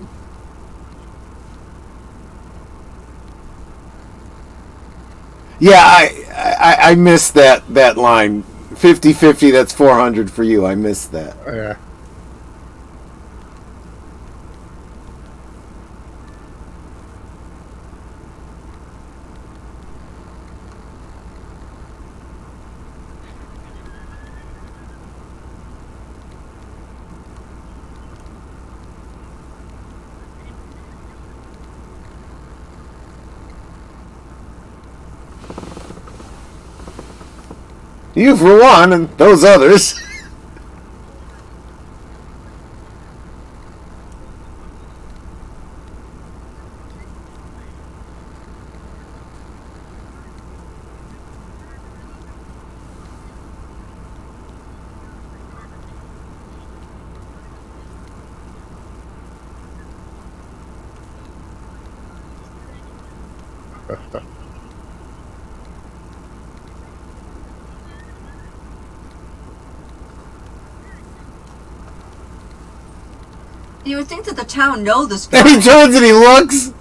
Yeah, I missed that line. 50-50, that's 400 for you. I missed that. Yeah. You for one, and those others. You would think that the town know this And he guy. turns and he looks.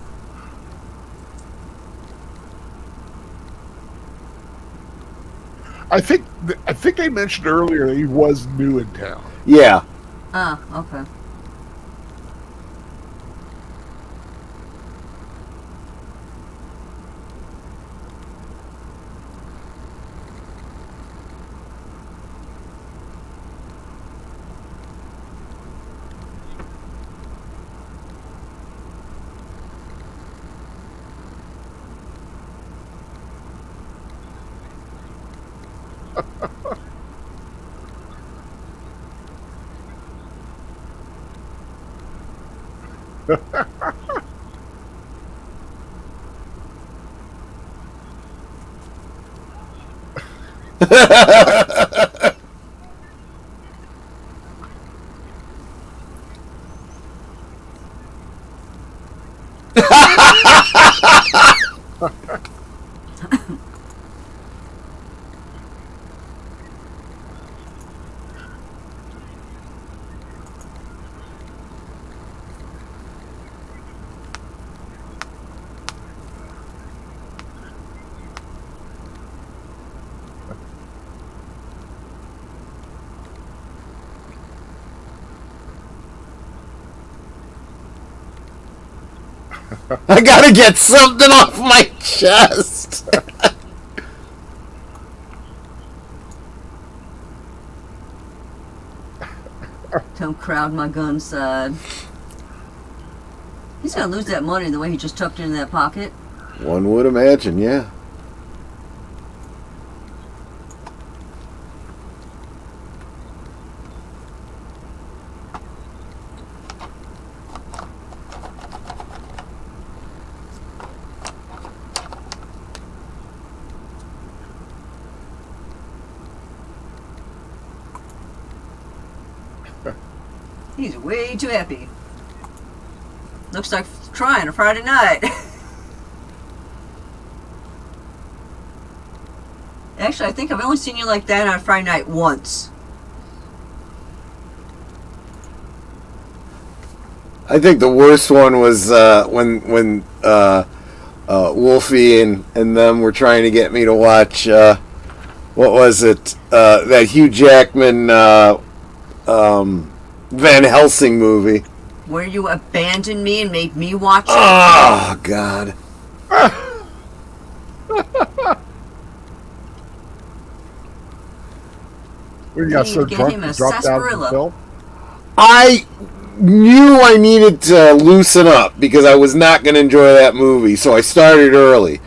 I think I mentioned earlier that he was new in town. Yeah. Ah, okay. I gotta get something off my chest. Don't crowd my gun side. He's gonna lose that money the way he just tucked it in that pocket. One would imagine, yeah. He's way too happy. Looks like trying a Friday night. Actually, I think I've only seen you like that on Friday night once. I think the worst one was when Wolfie and them were trying to get me to watch what was it? That Hugh Jackman Van Helsing movie. Where you abandoned me and made me watch it? Oh God. We got need so to get drunk him a we dropped out of the sarsaparilla. film. I knew I needed to loosen up because I was not going to enjoy that movie, so I started early.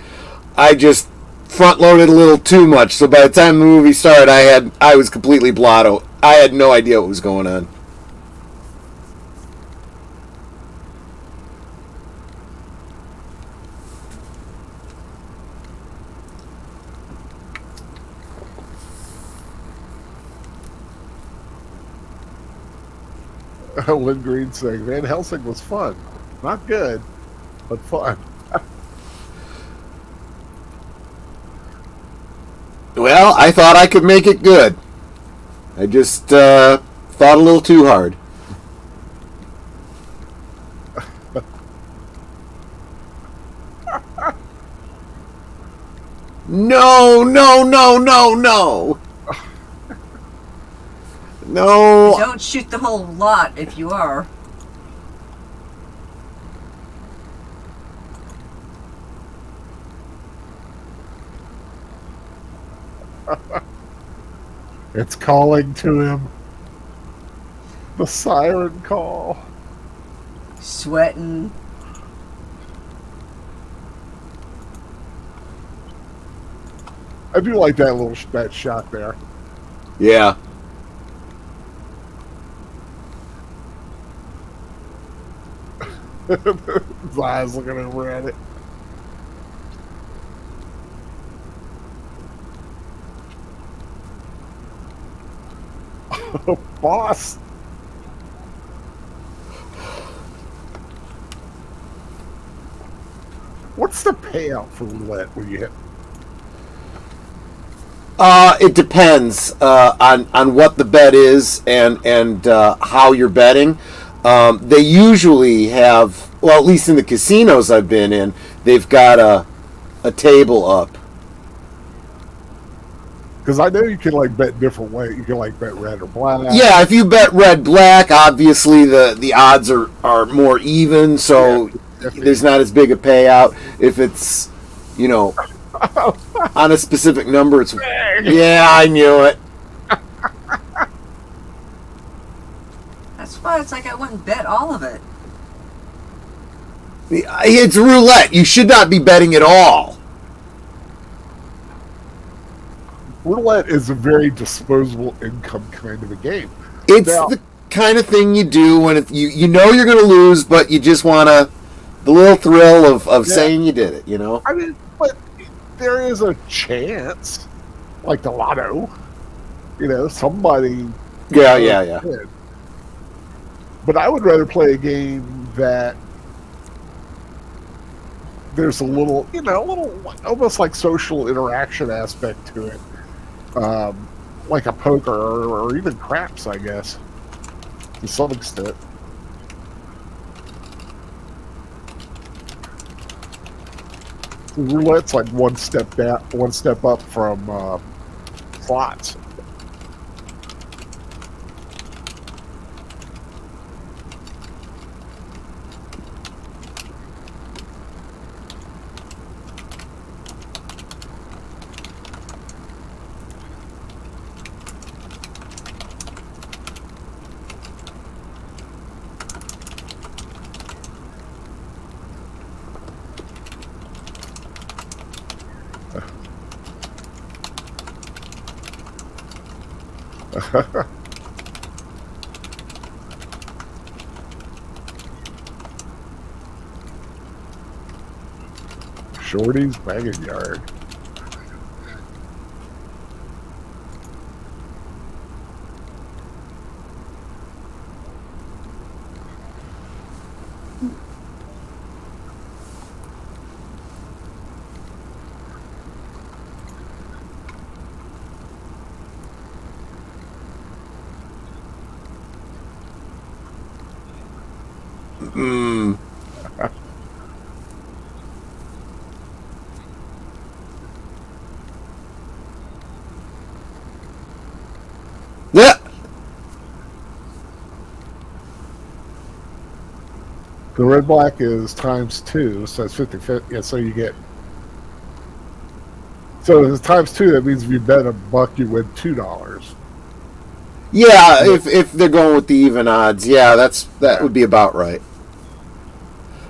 I just front loaded a little too much, so by the time the movie started, I was completely blotto. I had no idea what was going on. Lynn Green saying Van Helsing was fun. Not good, but fun. Well, I thought I could make it good. I just thought a little too hard. No, no, no, no, no. No. Don't shoot the whole lot if you are. It's calling to him. The siren call. Sweating. I do like that little that shot there. Yeah. His eyes looking over at it. Boss. What's the payout for roulette when you hit? It depends on what the bet is and how you're betting. They usually have, well, at least in the casinos I've been in, they've got a table up. Because I know you can like bet different ways. You can like bet red or black. Yeah, if you bet red black, obviously the odds are more even, so there's not as big a payout. If it's, you know, on a specific number, it's yeah, I knew it. That's why it's like I wouldn't bet all of it. It's roulette. You should not be betting at all. Roulette is a very disposable income kind of a game. It's Now, the kind of thing you do when you know you're going to lose, but you just want the little thrill of saying you did it, you know? I mean, but there is a chance, like the lotto, you know, somebody. Yeah. Did. But I would rather play a game that there's a little, you know, almost like social interaction aspect to it. Like a poker or even craps, I guess, to some extent. Roulette's like one step up from slots. Shorty's wagon yard. Mm. Yeah. The red black is ×2, so it's 50. Yeah, so you get. So if it's ×2. That means if you bet $1, you win $2. Yeah, if they're going with the even odds, yeah, that would be about right.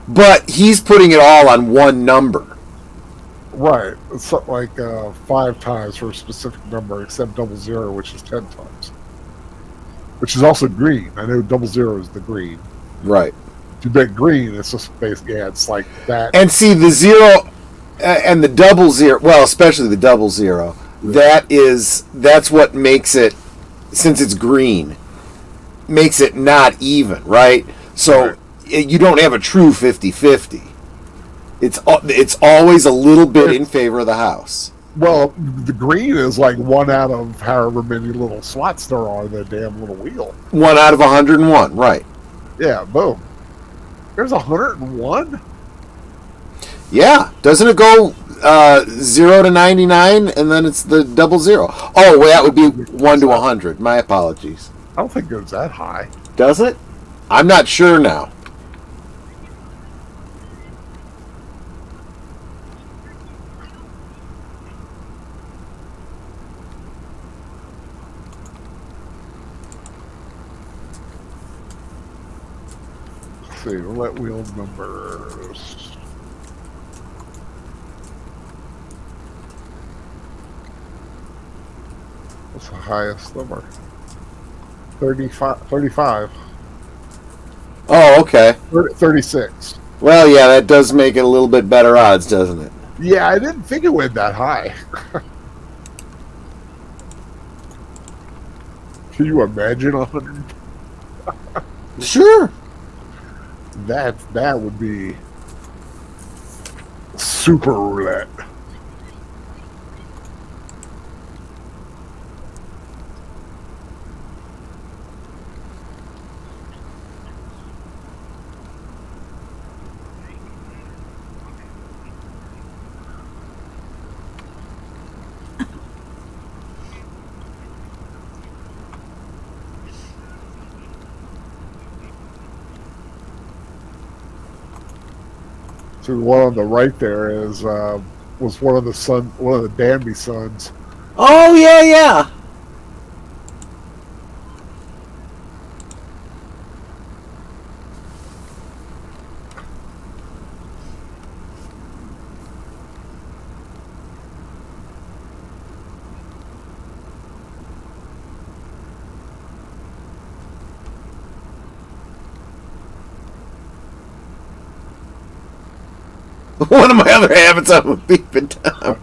But he's putting it all on one number. Right. It's something like 5 times for a specific number, except 00, which is 10 times. Which is also green. I know 00 is the green. Right. If you bet green, it's just basically, yeah, it's like that. And see, the 0 and the 00, well, especially the 00, that's what makes it, since it's green, makes it not even, right? So you don't have a true 50-50. It's always a little bit in favor of the house. Well, the green is like 1 out of however many little slots there are in the damn little wheel. 1 out of 101, right. Yeah, boom. There's 101? Yeah. Doesn't it go 0 to 99 and then it's the 00? Oh, well, that would be 1 to 100. My apologies. I don't think it goes that high. Does it? I'm not sure now. Let's see, roulette wheel numbers. What's the highest number? 35. Oh, okay. 36. Well, yeah, that does make it a little bit better odds, doesn't it? Yeah, I didn't think it went that high. Can you imagine 100? Sure. That would be super roulette. So the one on the right there is was one of the Danby sons. Oh, yeah, yeah. One of my other habits, I'm a beeping Tom.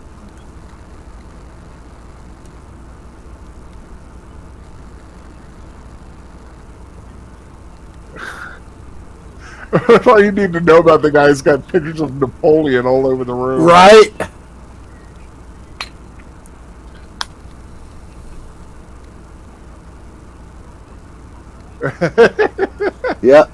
That's all you need to know about the guy who's got pictures of Napoleon all over the room. Right? Yep.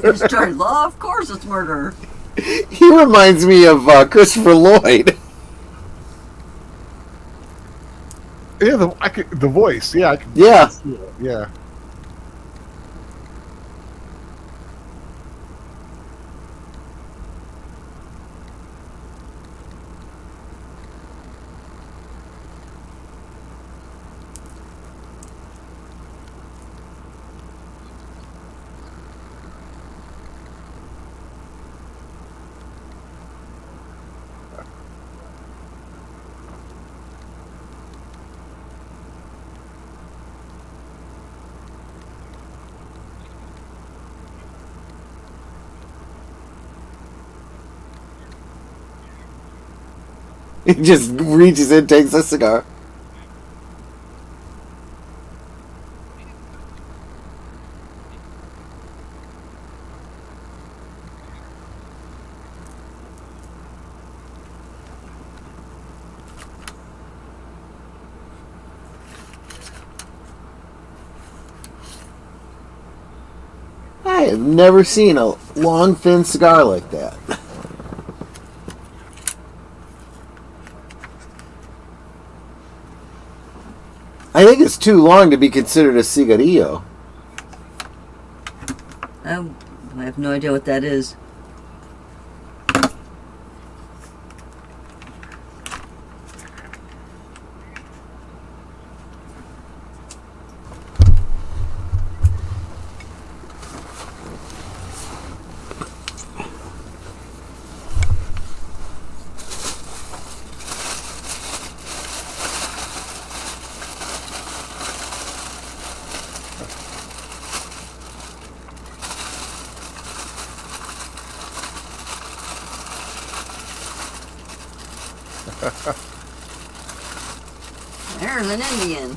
Destroyed law? Of course it's murder. He reminds me of Christopher Lloyd. Yeah, the voice. Yeah, I can. Yeah. See it. Yeah. He just reaches in, takes a cigar. I have never seen a long, thin cigar like that. I think it's too long to be considered a cigarillo. I have no idea what that is. There's an Indian.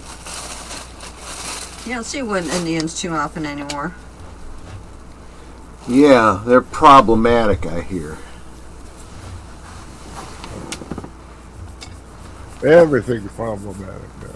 You don't see wood Indians too often anymore. Yeah, they're problematic, I hear. Everything's problematic now.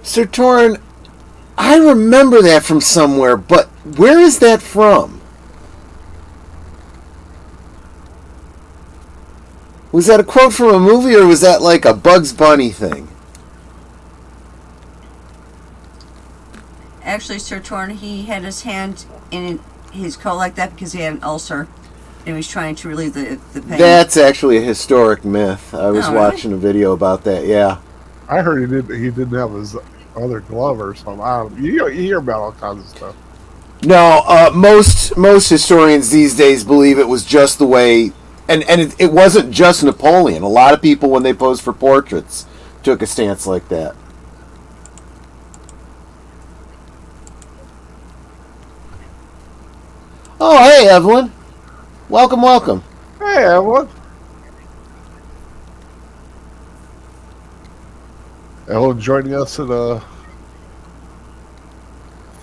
Sir Torrin, I remember that from somewhere, but where is that from? Was that a quote from a movie, or was that like a Bugs Bunny thing? Actually, Sir Torn, he had his hand in his coat like that because he had an ulcer. And he was trying to relieve the pain. That's actually a historic myth. I was Oh, really? watching a video about that, yeah. I heard he didn't have his other glove or something. I don't, you hear about all kinds of stuff. No, most historians these days believe it was just the way, and it wasn't just Napoleon. A lot of people, when they posed for portraits, took a stance like that. Oh, hey, Evelyn. Welcome, welcome. Hey, Evelyn. Evelyn joining us in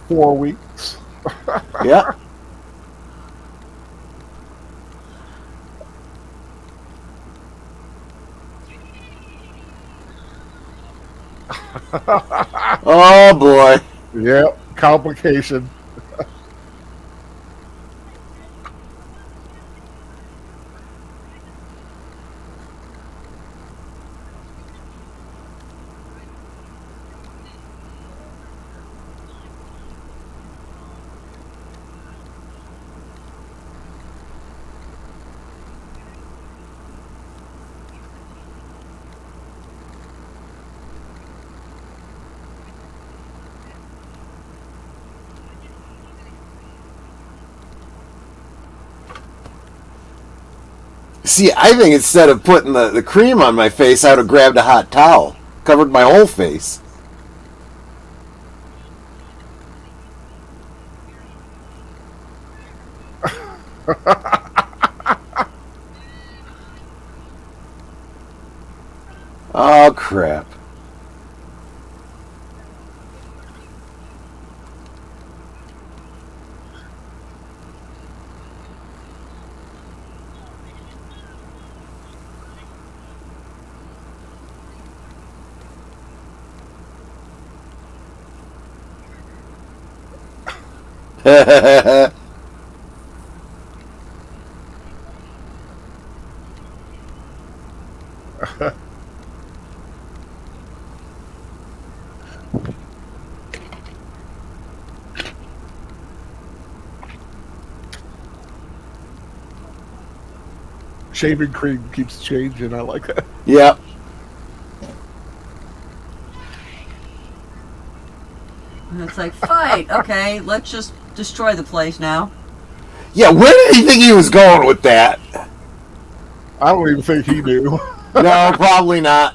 4 weeks. Yeah. Oh, boy. Yep, complication. See, I think instead of putting the cream on my face, I would have grabbed a hot towel, covered my whole face. Oh, crap. Shaving cream keeps changing. I like that. Yep. And it's like, fight. Okay, let's just destroy the place now. Yeah, where did he think he was going with that? I don't even think he knew. No, probably not.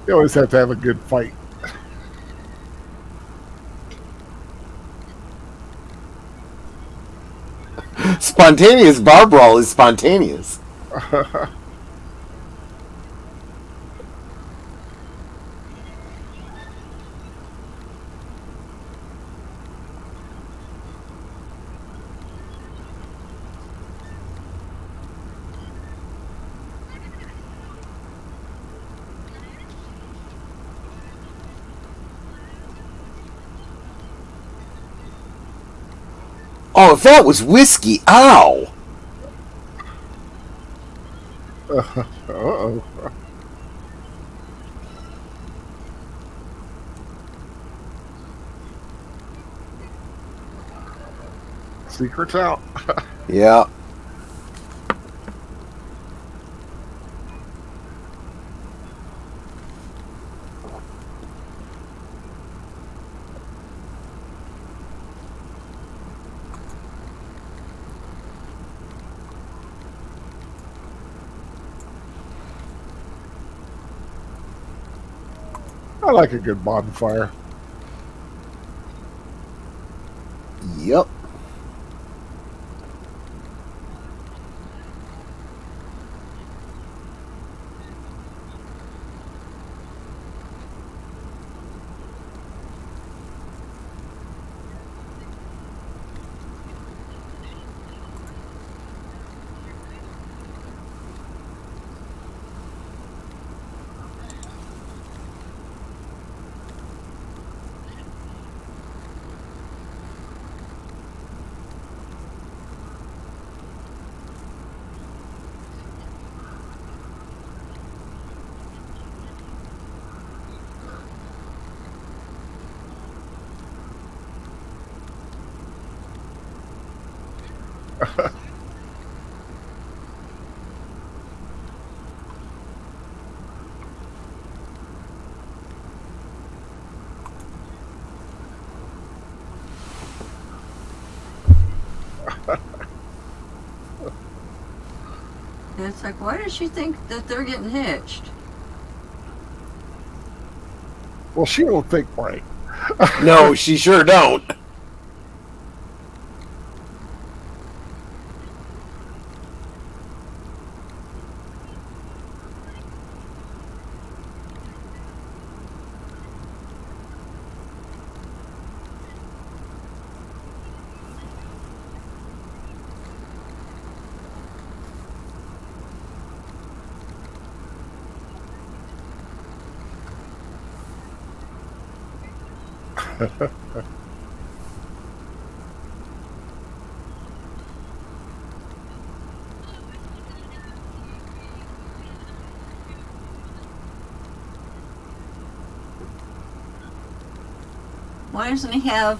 You always have to have a good fight. Spontaneous bar brawl is spontaneous. Oh, if that was whiskey, ow! Uh-oh. Secret's out. Yeah. I like a good bonfire. Yep. And it's like, why does she think that they're getting hitched? Well, she don't think right. No, she sure don't. Why doesn't he have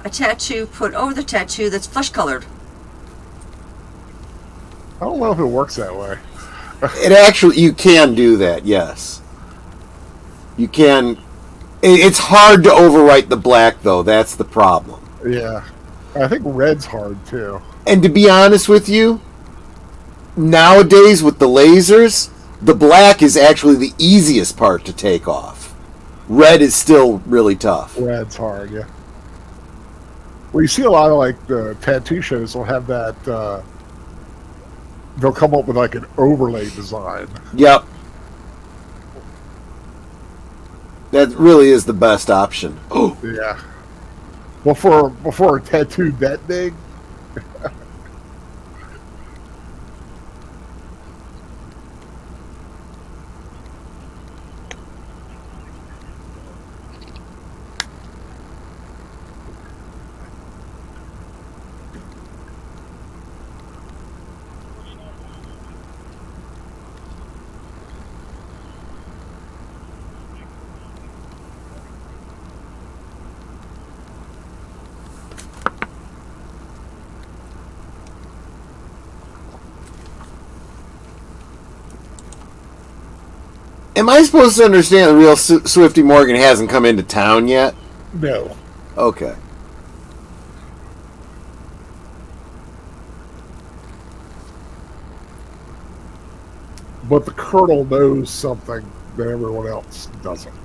a tattoo put over the tattoo that's flesh colored? I don't know if it works that way. It actually, you can do that, yes. You can. It's hard to overwrite the black, though. That's the problem. Yeah. I think red's hard, too. And to be honest with you, nowadays with the lasers, the black is actually the easiest part to take off. Red is still really tough. Red's hard, yeah. Well, you see a lot of, like, the tattoo shows will have that, they'll come up with, like, an overlay design. Yep. That really is the best option. Oh, Yeah. Before a tattoo that big, Am I supposed to understand the real Swifty Morgan hasn't come into town yet? No. Okay. But the Colonel knows something that everyone else doesn't.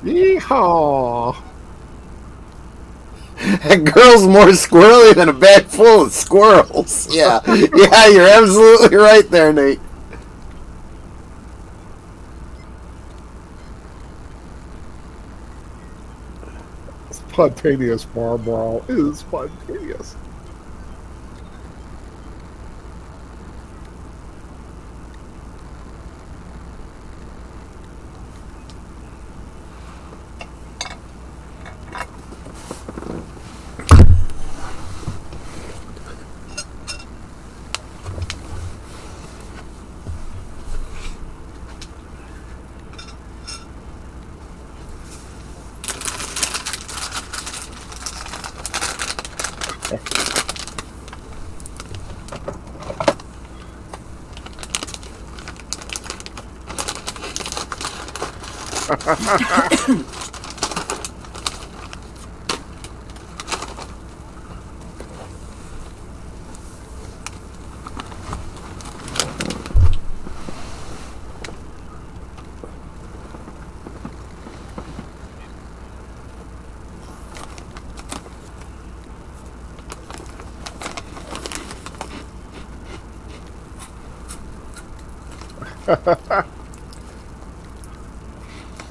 Yeehaw! That girl's more squirrely than a bag full of squirrels. Yeah. Yeah, you're absolutely right there, Nate. Spontaneous bar brawl is spontaneous.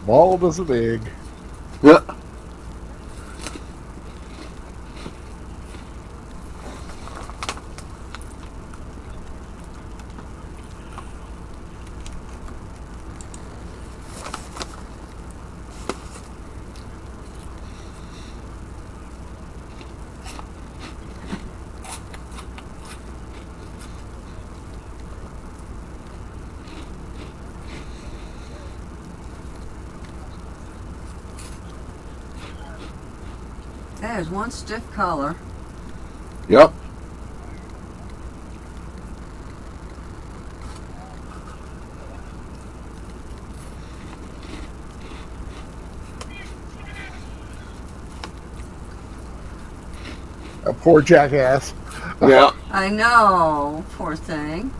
Bald as an egg. Yeah. That is one stiff collar. Yep. A poor jackass. Yeah. I know, poor thing.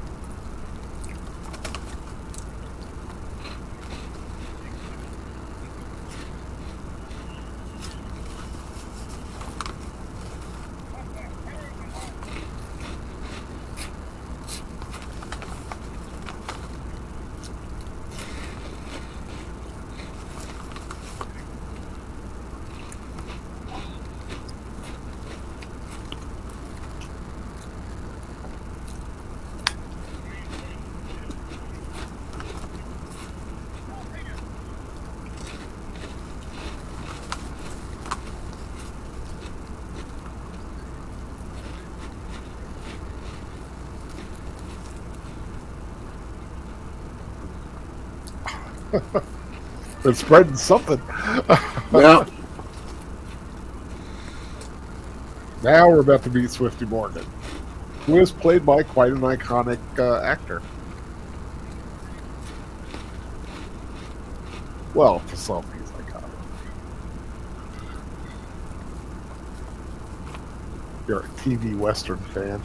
It's spreading something. Yeah. Now we're about to meet Swifty Morgan, who is played by quite an iconic actor. Well, to some, he's iconic. You're a TV Western fan.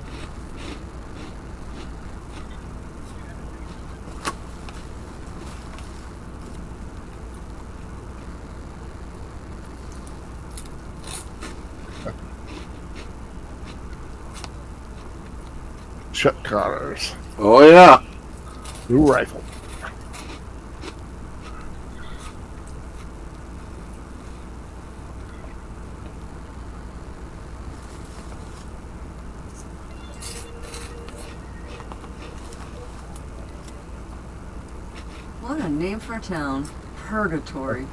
Chuck Connors. Oh, yeah. New rifle. What a name for a town. Purgatory.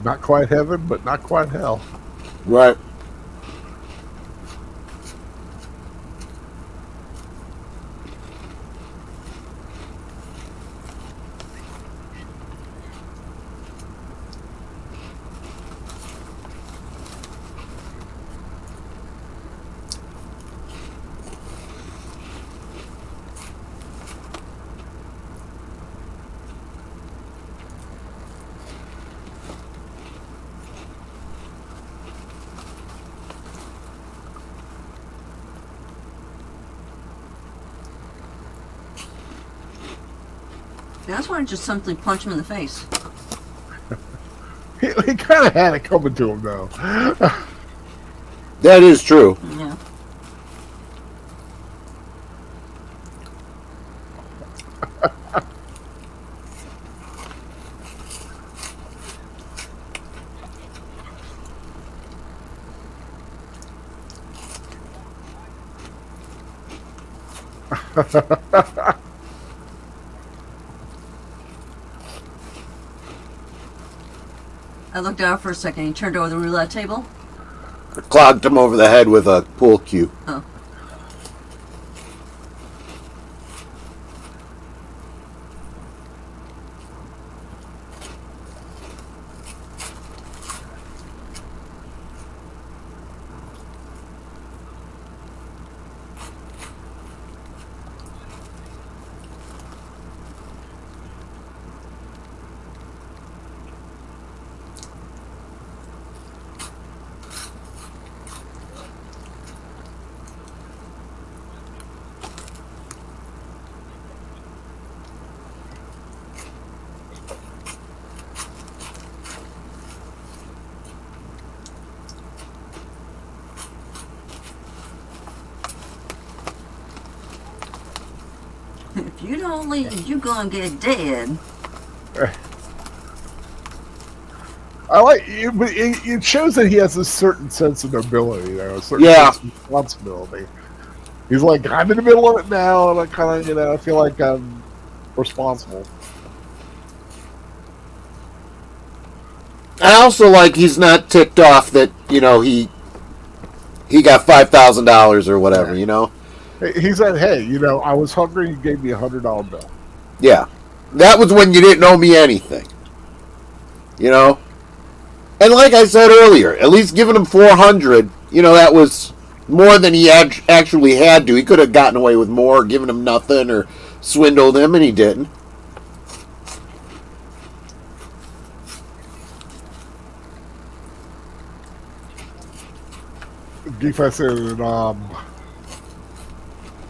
Not quite heaven, but not quite hell. Right. That's why I just simply punch him in the face. He kind of had it coming to him, though. That is true. Yeah. I looked down for a second. He turned over the roulette table. Clogged him over the head with a pool cue. Oh. If you don't leave, you gonna get dead. I like it, but it shows that he has a certain sense of nobility, a certain Yeah. sense of responsibility. He's like, I'm in the middle of it now, and I kind of, I feel like I'm responsible. I also like he's not ticked off that, he got $5,000 or whatever, He said, hey, I was hungry, you gave me $100 bill. Yeah. That was when you didn't owe me anything. And like I said earlier, at least giving him $400, that was more than he actually had to. He could have gotten away with more, given him nothing, or swindled him, and he didn't. Defense in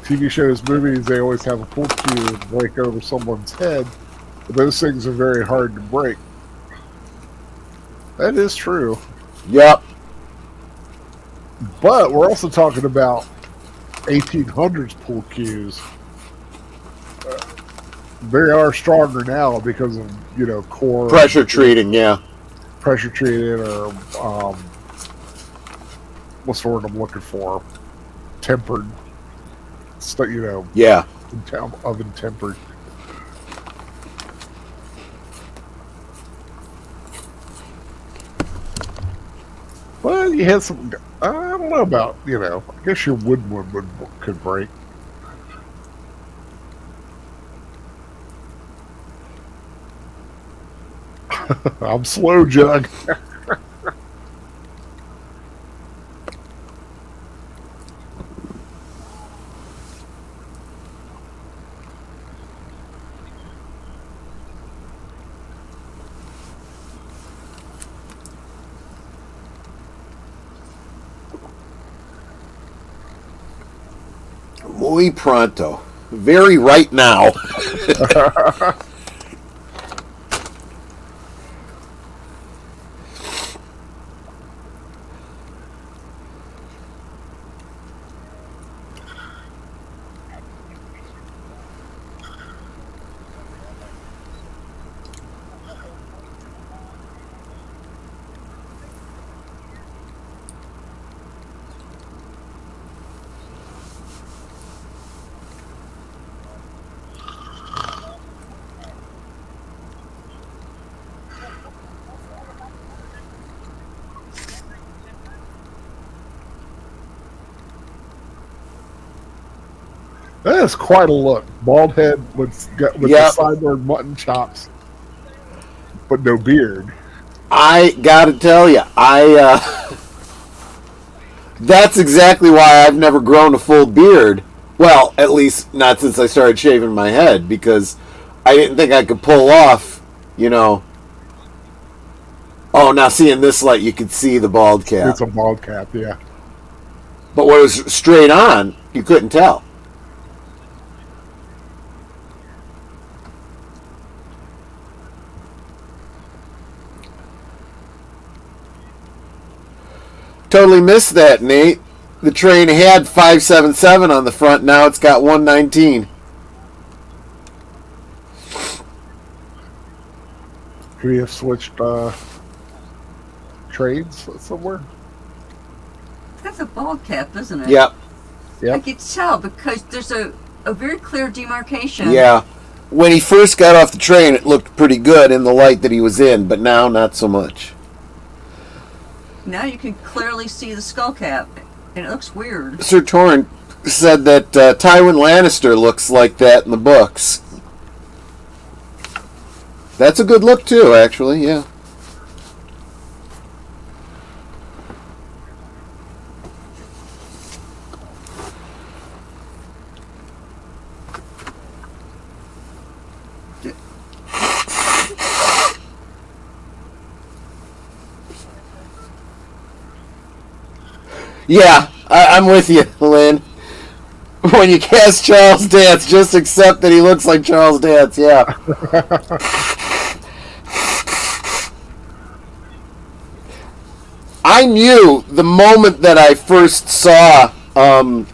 TV shows, movies, they always have a pool cue break over someone's head. But those things are very hard to break. That is true. Yep. But we're also talking about 1800s pool cues. They are stronger now because of, core Pressure treating, yeah. pressure treated, or what's the word I'm looking for? Tempered. Yeah. Oven tempered. Well, you had some. I don't know about. I guess your wood could break. I'm slow, Jug. Muy pronto. Very right now. That is quite a look. Bald head with the sideburn mutton chops, but no beard. I gotta tell you, that's exactly why I've never grown a full beard. Well, at least not since I started shaving my head, because I didn't think I could pull off, Oh, now seeing this light, you could see the bald cap. It's a bald cap, yeah. But when it was straight on, you couldn't tell. totally missed that, Nate. The train had 577 on the front. Now it's got 119. Could we have switched trades somewhere? That's a ball cap, isn't it? Yep. I could tell because there's a very clear demarcation. Yeah. When he first got off the train, it looked pretty good in the light that he was in, but now not so much. Now you can clearly see the skull cap, and it looks weird. Sir Torrent said that Tywin Lannister looks like that in the books. That's a good look too, actually, yeah. Yeah, I'm with you, Lynn. When you cast Charles Dance, just accept that he looks like Charles Dance, yeah. I knew the moment that I first saw the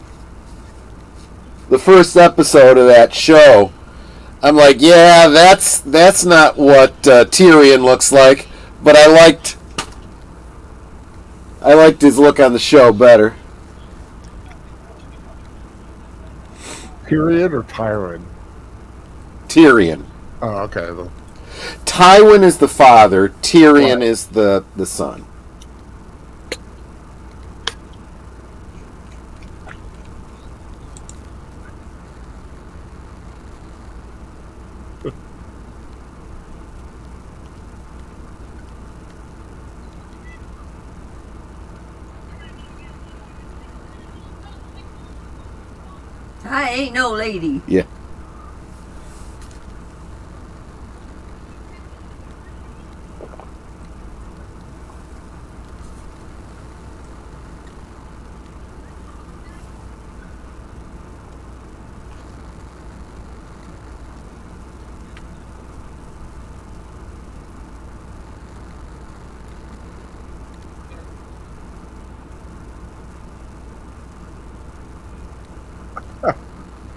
first episode of that show, I'm like, yeah, that's not what Tyrion looks like, but I liked his look on the show better. Period or Tywin? Tyrion. Oh, okay. Tywin is the father. Tyrion is the son. I ain't no lady. Yeah.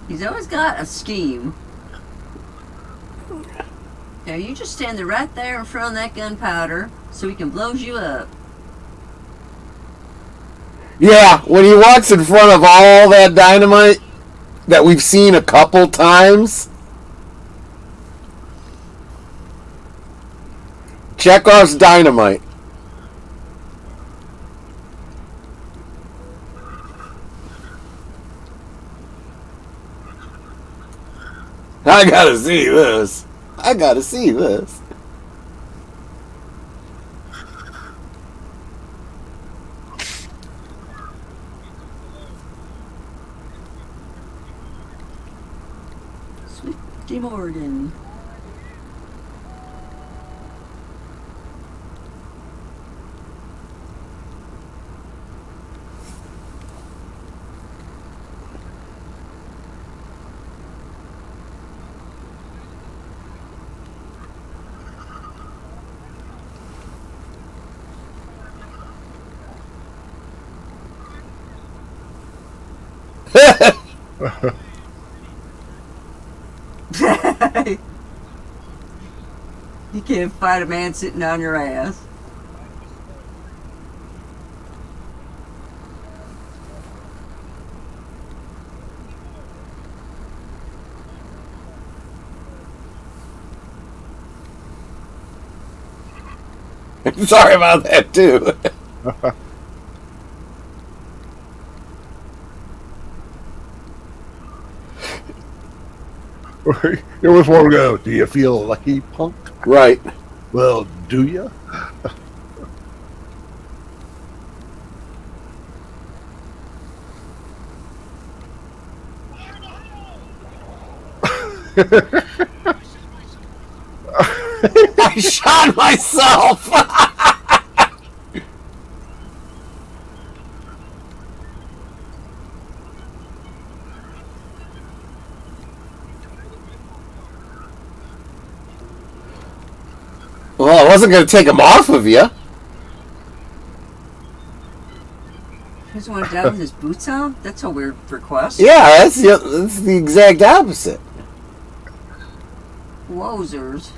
He's always got a scheme. Now you just stand there right there in front of that gunpowder so he can blow you up. Yeah, when he walks in front of all that dynamite that we've seen a couple times. Chekhov's dynamite. I gotta see this. I gotta see this. Sweet G. Morgan. You can't fight a man sitting on your ass. Sorry about that too. It was one to go. Do you feel lucky, punk? Right. Well, do you? I shot myself. Well, I wasn't going to take him off of you. doesn't want to die with his boots on? That's a weird request. Yeah, that's the exact opposite. Wozers.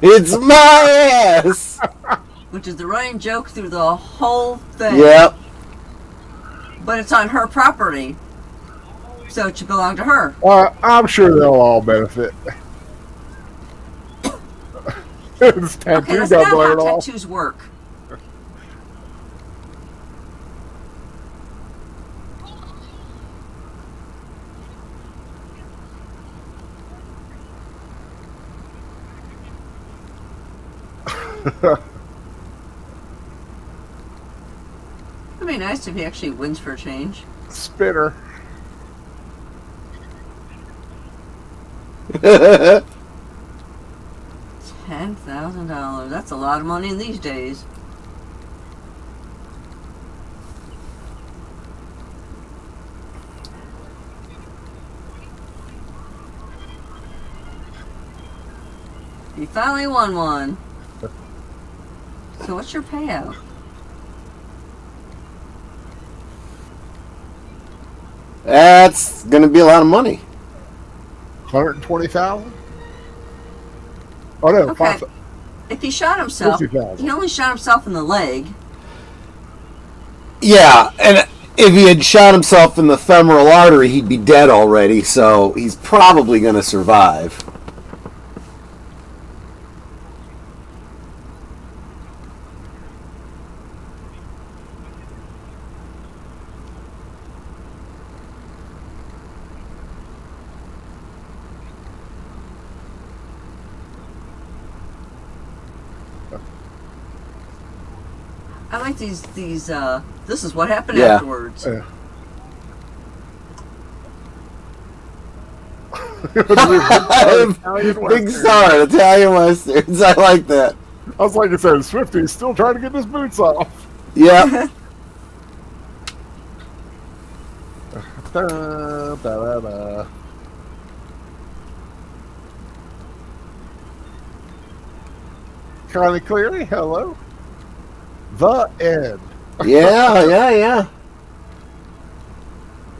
It's my ass. Which is the running joke through the whole thing. Yep. But it's on her property. So it should belong to her. I'm sure they'll all benefit. This tattoo Okay, that's got not blared how off. tattoos work. It'd be nice if he actually wins for a change. Spinner. $10,000. That's a lot of money in these days. You finally won one. So what's your payout? That's gonna be a lot of money. 120,000. Oh no, Okay. 5,000. If he shot himself, 50,000. he only shot himself in the leg. Yeah, and if he had shot himself in the femoral artery, he'd be dead already. So he's probably gonna survive. I like these this is what happened Yeah. afterwards. Yeah. Big star, Italian westerns. I like that. I was like I said, Swifty's still trying to get his boots off. Yeah. Da, da, da, da. Connie Cleary, hello. The End. Yeah.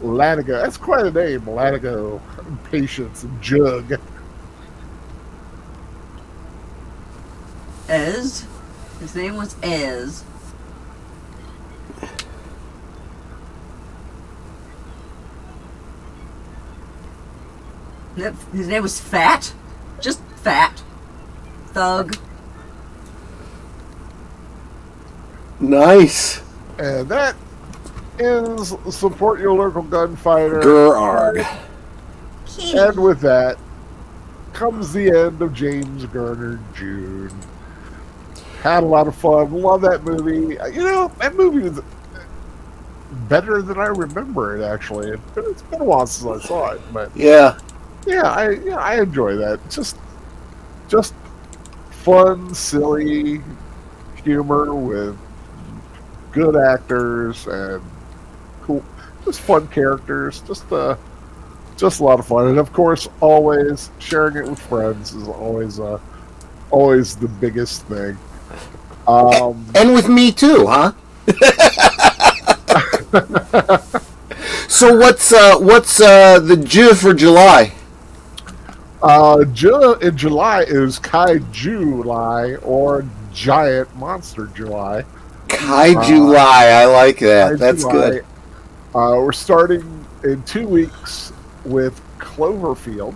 Latigo. That's quite a name. Latigo. Patience and Jug. Ez. His name was Ez. His name was Fat. Just Fat. Thug. Nice. And that is Support Your Local Gunfighter. Gerard. And with that comes the end of James Garner Jr. Had a lot of fun. Love that movie. You know, that movie was better than I remember it, actually. It's been a while since I saw it. But Yeah. I enjoy that. Just fun, silly humor with good actors and cool, just fun characters. Just a lot of fun, and of course, always sharing it with friends is always the biggest thing. And with me too, huh? So what's the Jew for July? In July is Kaiju-July or Giant Monster July. Kaiju I like that. That's Kaiju-July. good. We're starting in 2 weeks with Cloverfield,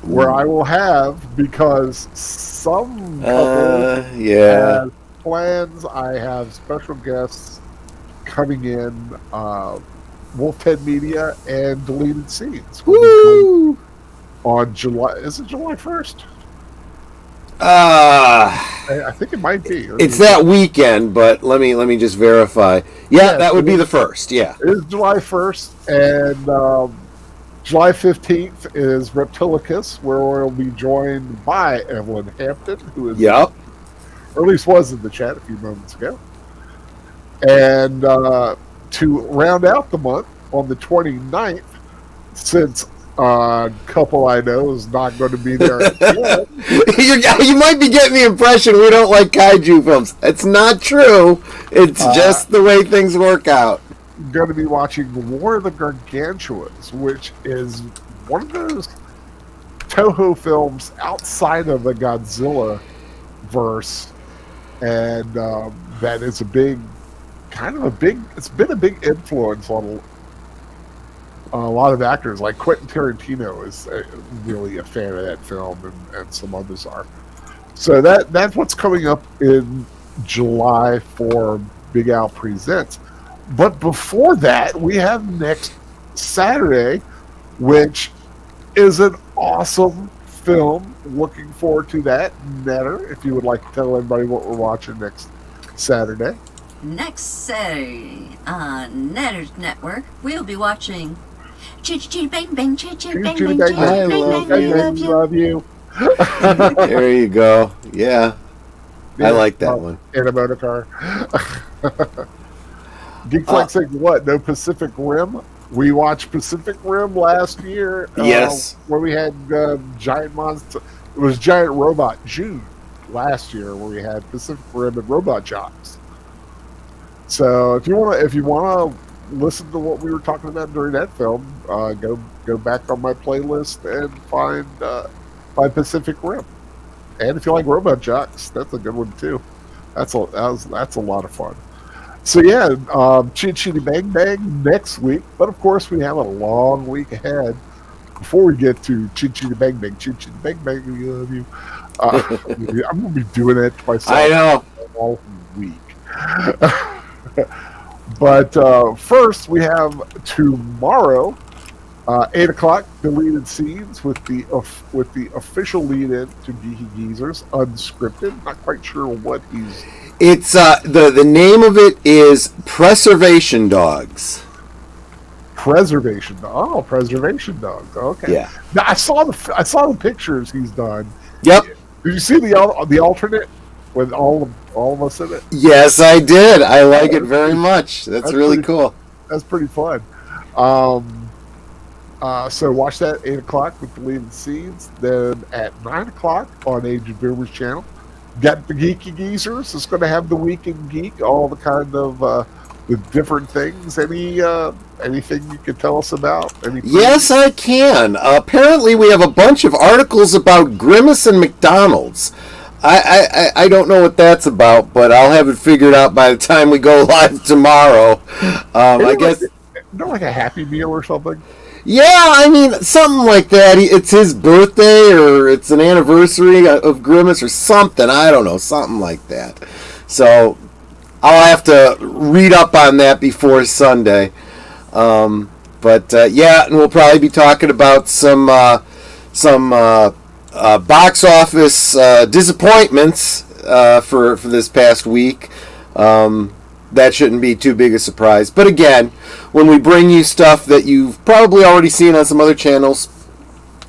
where I will have, because some couple Yeah. have plans, I have special guests coming in, Wolfhead Media and Deleted Scenes. will be Woo! on July. Is it July 1st? I think it might be. It's that weekend, but let me just verify. Yeah, that would be the first. Yeah. It is July 1st, and July 15th is Reptilicus, where we'll be joined by Evelyn Hampton, who is Yep. or at least was in the chat a few moments ago. And to round out the month on the 29th, since a couple I know is not going to be there again. You might be getting the impression we don't like kaiju films. It's not true. It's just the way things work out. Going to be watching War of the Gargantuas, which is one of those Toho films outside of the Godzilla verse, and that is it's been a big influence on a lot of actors. Like Quentin Tarantino is really a fan of that film, and some others are. So that's what's coming up in July for Big Al Presents. But before that, we have next Saturday, which is an awesome film. Looking forward to that. Netter, if you would like to tell everybody what we're watching next Saturday. Next Saturday on Netter's Network, we'll be watching Chitty Chitty Bang Bang, Chitty Chitty Bang Bang, Chitty I Love You. There you go. Yeah. I like that one. In a motor car. Geekflex saying what? No Pacific Rim? We watched Pacific Rim last year. Yes. Where we had giant monster. It was Giant Robot June last year, where we had Pacific Rim and Robot Jocks. So if you wanna listen to what we were talking about during that film, go back on my playlist and find Pacific Rim. And if you like Robot Jocks, that's a good one too. That's a lot of fun. So yeah, Chitty Chitty Bang Bang next week. But of course, we have a long week ahead before we get to Chitty Chitty Bang Bang, Chitty Chitty Bang Bang. We love you. I'm gonna be doing it myself. I know. All week. But first, we have tomorrow, 8 o'clock, deleted scenes with the official lead-in to Geeky Geezers, unscripted. Not quite sure what he's. It's the name of it is Preservation Dogs. Preservation Dogs. Okay. Yeah. Now, I saw the pictures he's done. Yep. Did you see the alternate with all of us in it? Yes, I did. I like it very much. That's really cool. That's pretty fun. So watch that 8 o'clock with deleted scenes. Then at 9 o'clock on Age of Boomers channel, got the Geeky Geezers. It's going to have the Week in Geek, all the kind of the different things. Anything you could tell us about? Yes, I can. Apparently, we have a bunch of articles about Grimace and McDonald's. I don't know what that's about, but I'll have it figured out by the time we go live tomorrow. I guess. Like a Happy Meal or something? Yeah, I mean, something like that. It's his birthday, or it's an anniversary of Grimace, or something. I don't know, something like that. So I'll have to read up on that before Sunday. Yeah, and we'll probably be talking about some box office disappointments for this past week. That shouldn't be too big a surprise. But again, when we bring you stuff that you've probably already seen on some other channels,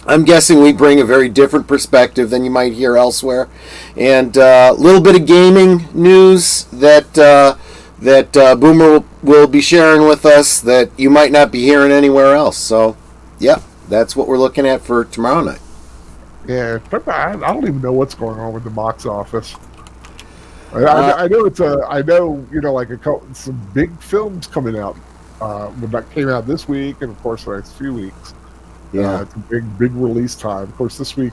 I'm guessing we bring a very different perspective than you might hear elsewhere. And a little bit of gaming news that Boomer will be sharing with us that you might not be hearing anywhere else. So, yeah, that's what we're looking at for tomorrow night. Yeah, but I don't even know what's going on with the box office. I know some big films coming out. That came out this week, and of course the next few weeks. Yeah, it's a big release time. Of course, this week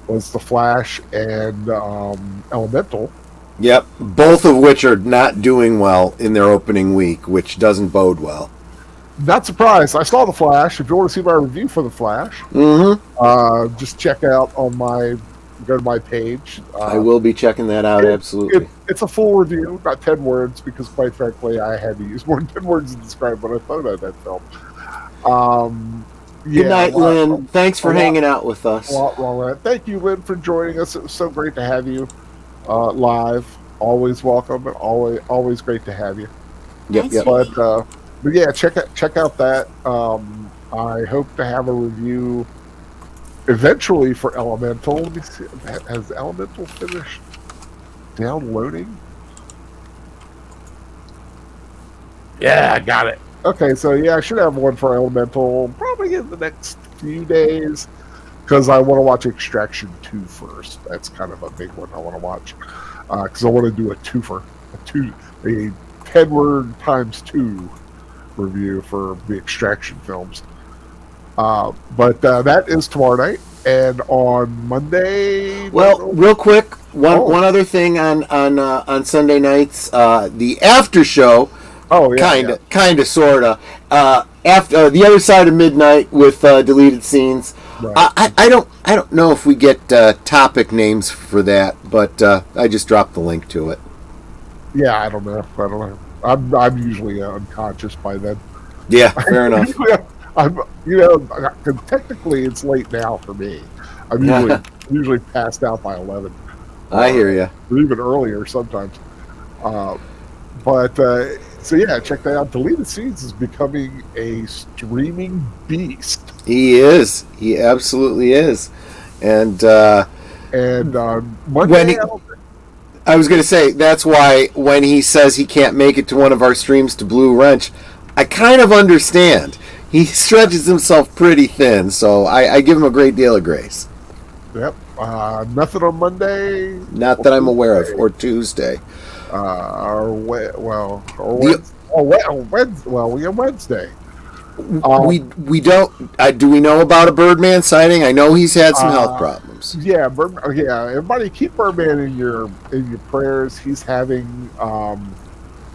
was The Flash and Elemental. Yep, both of which are not doing well in their opening week, which doesn't bode well. Not surprised. I saw The Flash. If you want to see my review for The Flash, just check out go to my page. I will be checking that out, absolutely. It's a full review, not 10 words, because quite frankly, I had to use more than 10 words to describe what I thought about that film. Good night, Lynn. Thanks for hanging out with us. Thank you, Lynn, for joining us. It was so great to have you live. Always welcome, and always great to have you. Yep. But yeah, check out that. I hope to have a review eventually for Elemental. Let me see. Has Elemental finished downloading. Yeah, I got it. Okay, so yeah, I should have one for Elemental probably in the next few days because I want to watch Extraction 2 first. That's kind of a big one I want to watch because I want to do a 10-word times 2 review for the Extraction films. But that is tomorrow night, and on Monday. Well, real quick, one other thing on Sunday nights, the after show. Oh yeah, kinda, sorta. After the other side of midnight with deleted scenes. Right. I don't know if we get topic names for that, but I just dropped the link to it. Yeah, I don't know. I'm usually unconscious by then. Yeah, fair enough. Technically it's late now for me. I'm usually passed out by 11. I hear you. Or even earlier sometimes. So yeah, check that out. Deleted Scenes is becoming a streaming beast. He is. He absolutely is. And Monday, I was going to say, that's why when he says he can't make it to one of our streams to Blue Wrench, I kind of understand. He stretches himself pretty thin, so I give him a great deal of grace. Yep. Nothing on Monday? Not that I'm aware of, or Tuesday. Wednesday. We don't. Do we know about a Birdman sighting? I know he's had some health problems. Yeah, everybody keep Birdman in your prayers. He's having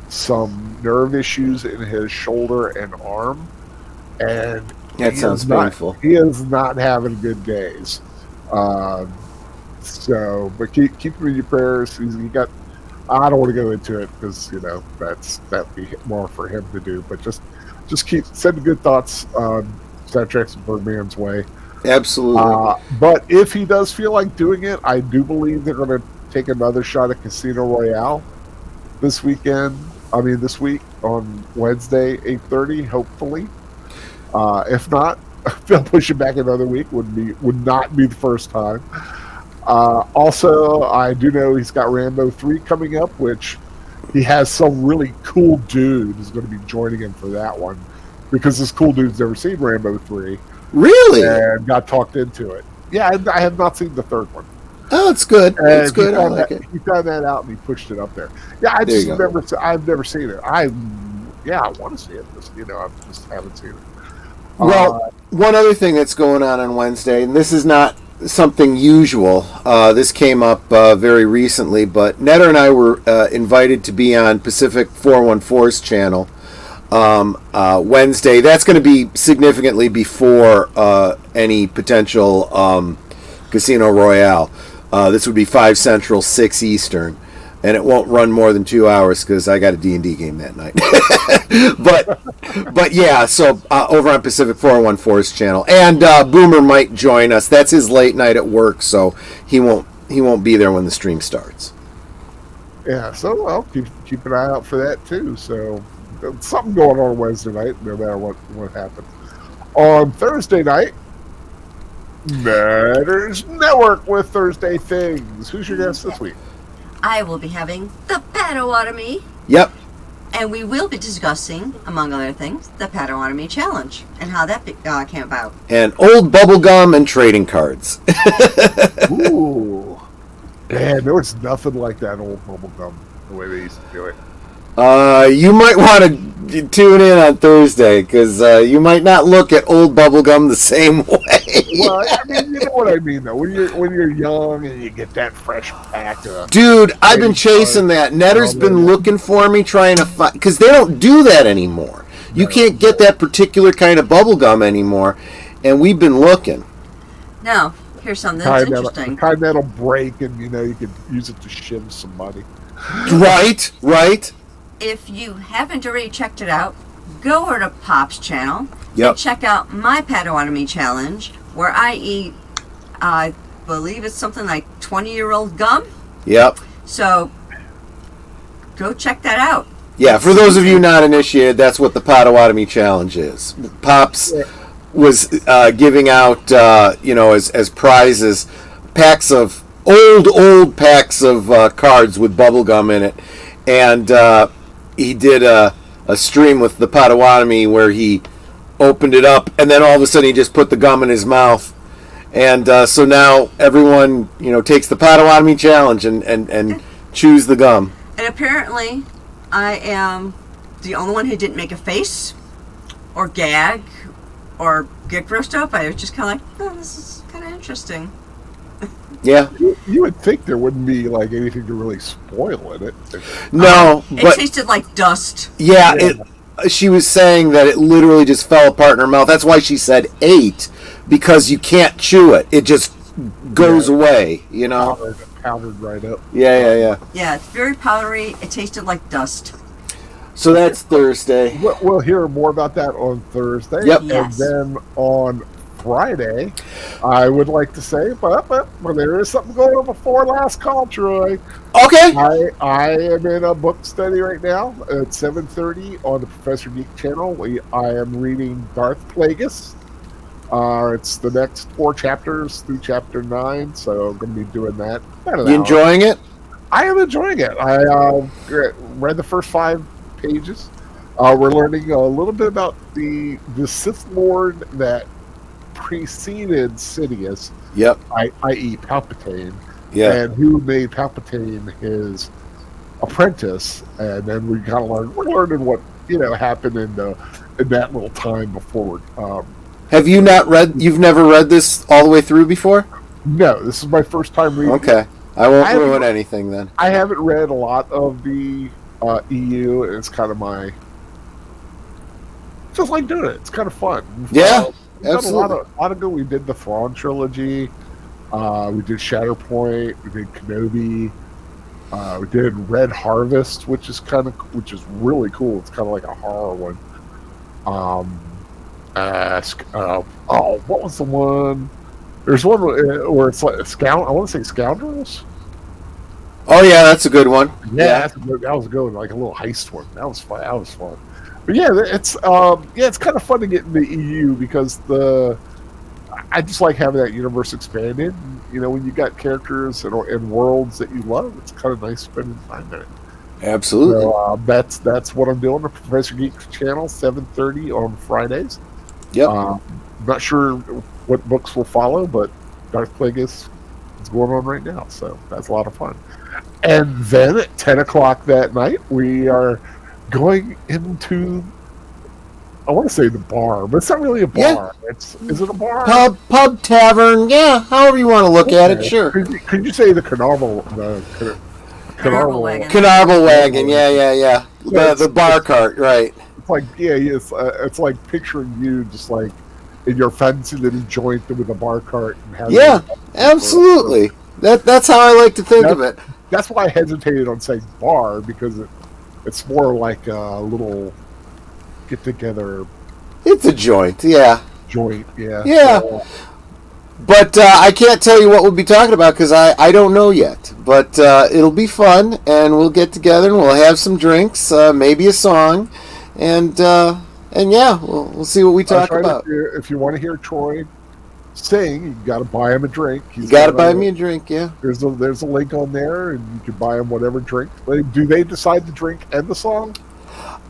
some nerve issues in his shoulder and arm, and that sounds painful. He is not having good days. But keep him in your prayers. He got. I don't want to go into it because that'd be more for him to do. But just keep sending good thoughts Star Trek's Birdman's way. Absolutely. But if he does feel like doing it, I do believe they're going to take another shot at Casino Royale this week on Wednesday, 8:30, hopefully. If not, they'll push it back another week. Would not be the first time. Also, I do know he's got Rambo 3 coming up, which he has some really cool dude who's going to be joining him for that one because this cool dude's never seen Rambo 3. Really? And got talked into it. Yeah, I have not seen the third one. Oh, it's good. It's good. I like it. He found that out and he pushed it up there. Yeah, I've never seen it. I want to see it. I just haven't seen it. Well, one other thing that's going on Wednesday, and this is not something usual. This came up very recently, but Netta and I were invited to be on Pacific 414's channel Wednesday. That's going to be significantly before any potential Casino Royale. This would be 5 Central, 6 Eastern, and it won't run more than 2 hours because I got a D&D game that night. but yeah, so over on Pacific 414's channel, and Boomer might join us. That's his late night at work, so he won't be there when the stream starts. Yeah, so I'll keep an eye out for that too. So something going on Wednesday night, no matter what happens. On Thursday night, Matters Network with Thursday Things. Who's your guest this week? I will be having the Potawatomi. Yep. And we will be discussing, among other things, the Potawatomi Challenge and how that came about. And old bubblegum and trading cards. Ooh. Man, there was nothing like that old bubblegum, the way they used to do it. You might want to tune in on Thursday, because you might not look at old bubblegum the same way. Well, I mean, you know what I mean, though. When you're young and you get that fresh pack of... Dude, I've been chasing that. Netter's been looking for me, trying to find... Because they don't do that anymore. You can't get that particular kind of bubblegum anymore, and we've been looking. Now, here's something that's interesting. The kind that'll break, and, you could use it to shiv some money. Right. If you haven't already checked it out, go over to Pop's channel and check out my Potawatomi Challenge, where I eat, I believe it's something like 20-year-old gum. Yep. So, go check that out. Yeah, for those of you not initiated, that's what the Potawatomi Challenge is. Pops was giving out, as prizes, packs of old packs of cards with bubble gum in it, and he did a stream with the Potawatomi where he opened it up, and then all of a sudden he just put the gum in his mouth. And so now everyone, takes the Potawatomi challenge and chews the gum. And apparently, I am the only one who didn't make a face or gag or get grossed out by it. It was just kind of like, oh, this is kind of interesting. Yeah. You would think there wouldn't be like anything to really spoil in it. No, it but tasted like dust. yeah, she was saying that it literally just fell apart in her mouth. That's why she said 8, because you can't chew it. It just goes away, Powdered right up. Yeah. Yeah, it's very powdery. It tasted like dust. So that's Thursday. We'll hear more about that on Thursday. Yep. Yes. And then on Friday, I would like to say, but there is something going on before last call, Troy. Okay. I am in a book study right now at 7:30 on the Professor Geek channel. I am reading Darth Plagueis. It's the next 4 chapters through chapter 9, so I'm going to be doing that. You enjoying it? I am enjoying it. I read the first 5 pages. We're learning a little bit about the Sith Lord that preceded Sidious, Yep. i.e. Palpatine, Yeah. and who made Palpatine his apprentice, and then we kind of we're learning what happened in that little time before. Have you not read? You've never read this all the way through before? No, this is my first time reading. Okay, I won't ruin anything then. I haven't read a lot of the EU, and it's kind of my just like doing it. It's kind of fun. Yeah, we've done absolutely. a lot of good. We did the Thrawn trilogy. We did Shatterpoint. We did Kenobi. We did Red Harvest, which is really cool. It's kind of like a horror one. What was the one? There's one where it's like I want to say Scoundrels. Oh yeah, that's a good one. Yeah, that was a good one, like a little heist one. That was fun. But yeah, it's kind of fun to get in the EU because I just like having that universe expanded. When you got characters and worlds that you love, it's kind of nice spending time in it. Absolutely. So that's what I'm doing. The Professor Geek channel, 7:30 on Fridays. Yep. Not sure what books will follow, but Darth Plagueis is going on right now, so that's a lot of fun. And then at 10 o'clock that night, we are going into, I want to say the bar, but it's not really a bar. Yeah. Is it a bar? Pub, tavern, yeah, however you want to look at it, sure. Could you say the Carnarvon wagon? Carnarvon wagon, yeah. The bar cart, right. It's like, it's like picturing you just like in your fancy little joint with a bar cart. And having absolutely. That's how I like to think of it. That's why I hesitated on saying bar, because it's more like a little get-together. It's a joint, yeah. Joint, yeah. Yeah. But I can't tell you what we'll be talking about because I don't know yet. But it'll be fun, and we'll get together and we'll have some drinks, maybe a song, and yeah, we'll see what we talk about. If you want to hear Troy sing, you got to buy him a drink. You got to buy me a drink, yeah. There's a link on there, and you can buy him whatever drink. Do they decide the drink and the song?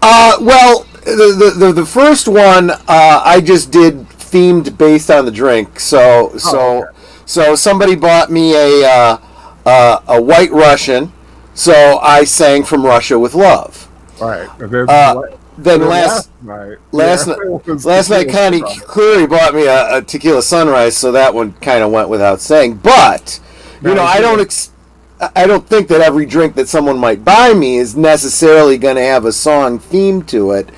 Well, the first one I just did themed based on the drink. So somebody bought me a White Russian, so I sang From Russia with Love. All right. Then last night, Connie Cleary bought me a Tequila Sunrise, so that one kind of went without saying. But I don't think that every drink that someone might buy me is necessarily going to have a song theme to it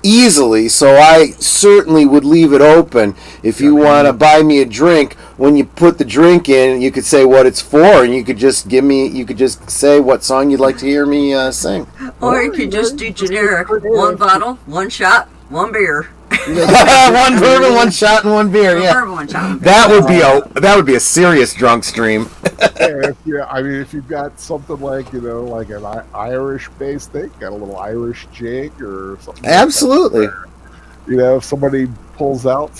easily. So I certainly would leave it open. If you want to buy me a drink, when you put the drink in, you could say what it's for, and you could just say what song you'd like to hear me sing. Or you could just do generic: 1 bottle, 1 shot, 1 beer. 1 bourbon, 1 shot, and 1 beer. Yeah, bourbon, 1 shot. That would be a serious drunk stream. I mean, if you've got something like like an Irish-based thing, got a little Irish jig or something. Absolutely. Like that, if somebody pulls out,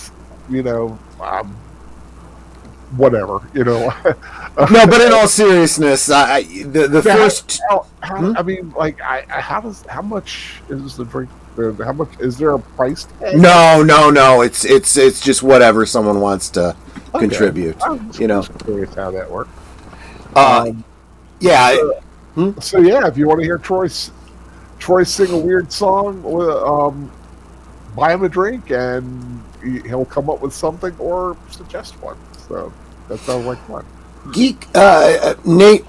whatever, you know. No, but in all seriousness, the Yeah, first. I mean, like, how much is the drink? How much is there a price tag? No. It's just whatever someone wants to contribute. I'm You know. just curious how that works. Uh, yeah. So yeah, if you want to hear Troy sing a weird song, buy him a drink and he'll come up with something or suggest one. So that sounds like fun. Nate,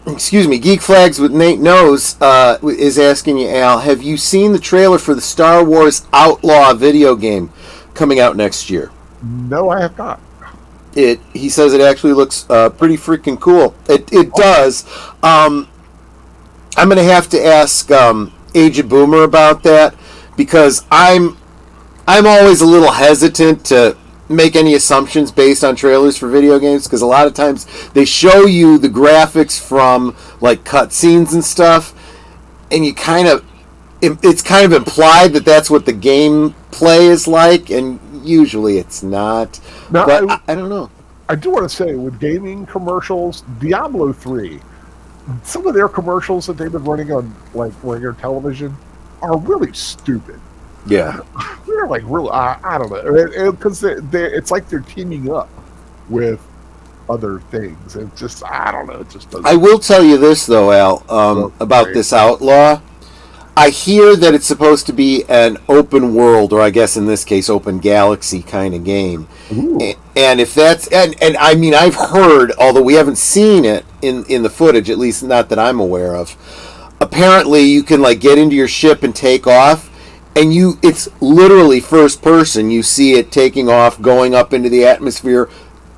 excuse me, Geek Flags with Nate Knows is asking you, Al, have you seen the trailer for the Star Wars Outlaw video game coming out next year? No, I have not. He says it actually looks pretty freaking cool. It does. I'm going to have to ask Aged Boomer about that, because I'm always a little hesitant to make any assumptions based on trailers for video games, because a lot of times they show you the graphics from like cutscenes and stuff, and you it's kind of implied that that's what the gameplay is like, and usually it's not. Now, but I don't know. I do want to say, with gaming commercials, Diablo 3, some of their commercials that they've been running on like regular television are really stupid. Yeah. They're like really, I don't know, because it's like they're teaming up with other things. It just, I don't know, it just doesn't. I will tell you this though, Al, about this Outlaw. I hear that it's supposed to be an open world, or I guess in this case, open galaxy kind of game. Ooh. And if that's, and I mean, I've heard, although we haven't seen it in the footage, at least not that I'm aware of, apparently you can like get into your ship and take off, and it's literally first person. You see it taking off, going up into the atmosphere,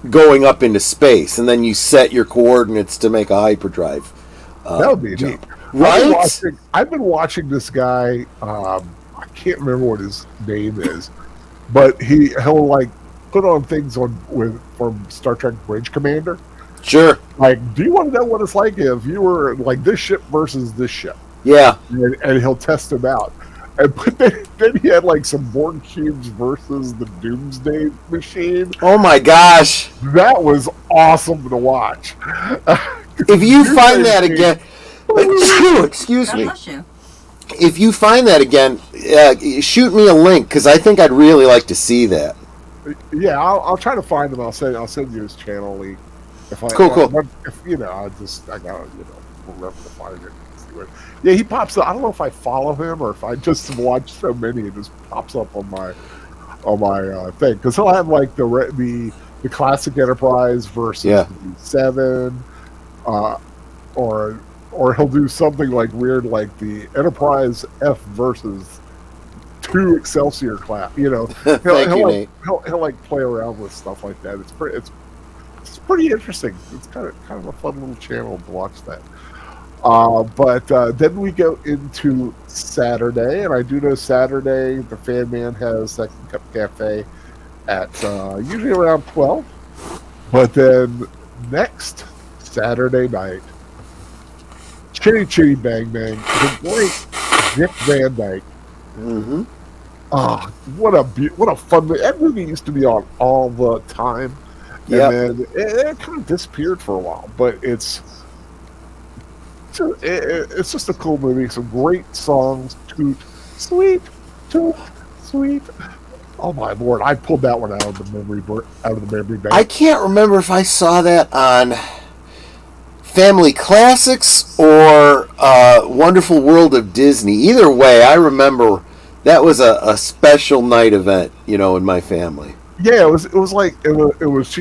going up into space, and then you set your coordinates to make a hyperdrive. That would be neat. Right? I've been watching this guy. I can't remember what his name is, but he'll like put on things from Star Trek Bridge Commander. Sure. Like, do you want to know what it's like if you were like this ship versus this ship? Yeah. And he'll test them out. But then he had like some Borg cubes versus the Doomsday Machine. Oh my gosh. That was awesome to watch. If you find that again, excuse me. If you find that again, shoot me a link, because I think I'd really like to see that. Yeah, I'll try to find him. I'll send you his channel link. Cool. If, I gotta remember to find it. Yeah, he pops up. I don't know if I follow him or if I just watch so many, it just pops up on my thing, because he'll have like the classic Enterprise versus the 7, or he'll do something like weird, like the Enterprise F versus 2 Excelsior class. He'll like play around with stuff like that. It's pretty interesting. It's kind of a fun little channel to watch that. But then we go into Saturday, and I do know Saturday the Fan Man has Second Cup Cafe at usually around 12. But then next Saturday night, Chitty Chitty Bang Bang, the great Dick Van Dyke. Mm-hmm. What a fun movie. That movie used to be on all the time. Yeah. And then it kind of disappeared for a while, but it's just a cool movie. Some great songs. Toot, sweet, toot, sweet. Oh my lord! I pulled that one out of the memory bank. I can't remember if I saw that on Family Classics or Wonderful World of Disney. Either way, I remember that was a special night event, in my family. Yeah, it was like it was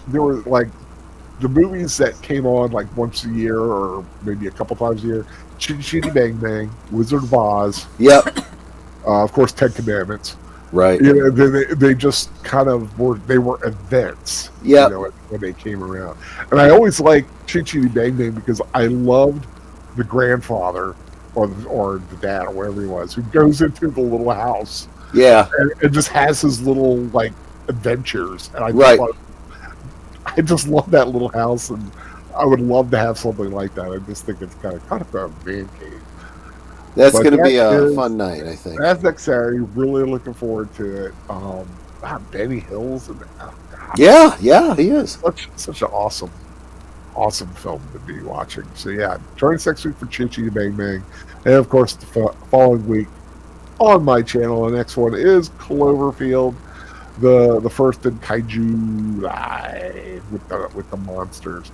there were like the movies that came on like once a year or maybe a couple times a year. Chitty Chitty Bang Bang, Wizard of Oz. Yep. Of course, 10 Commandments. Right. They just kind of were events. Yeah. When they came around, and I always liked Chitty Chitty Bang Bang because I loved the grandfather or the dad or whatever he was who goes into the little house. Yeah. And just has his little like adventures, and I just love that little house, and I would love to have something like that. I just think it's kind of a man cave. That's going to be a fun night, I think. That's next Saturday. Really looking forward to it. Benny Hills and Yeah, he is. Such an awesome film to be watching. So yeah, join us next week for Chee Chee Bang Bang, and of course the following week on my channel. The next one is Cloverfield, the first in Kaiju Live with the monsters.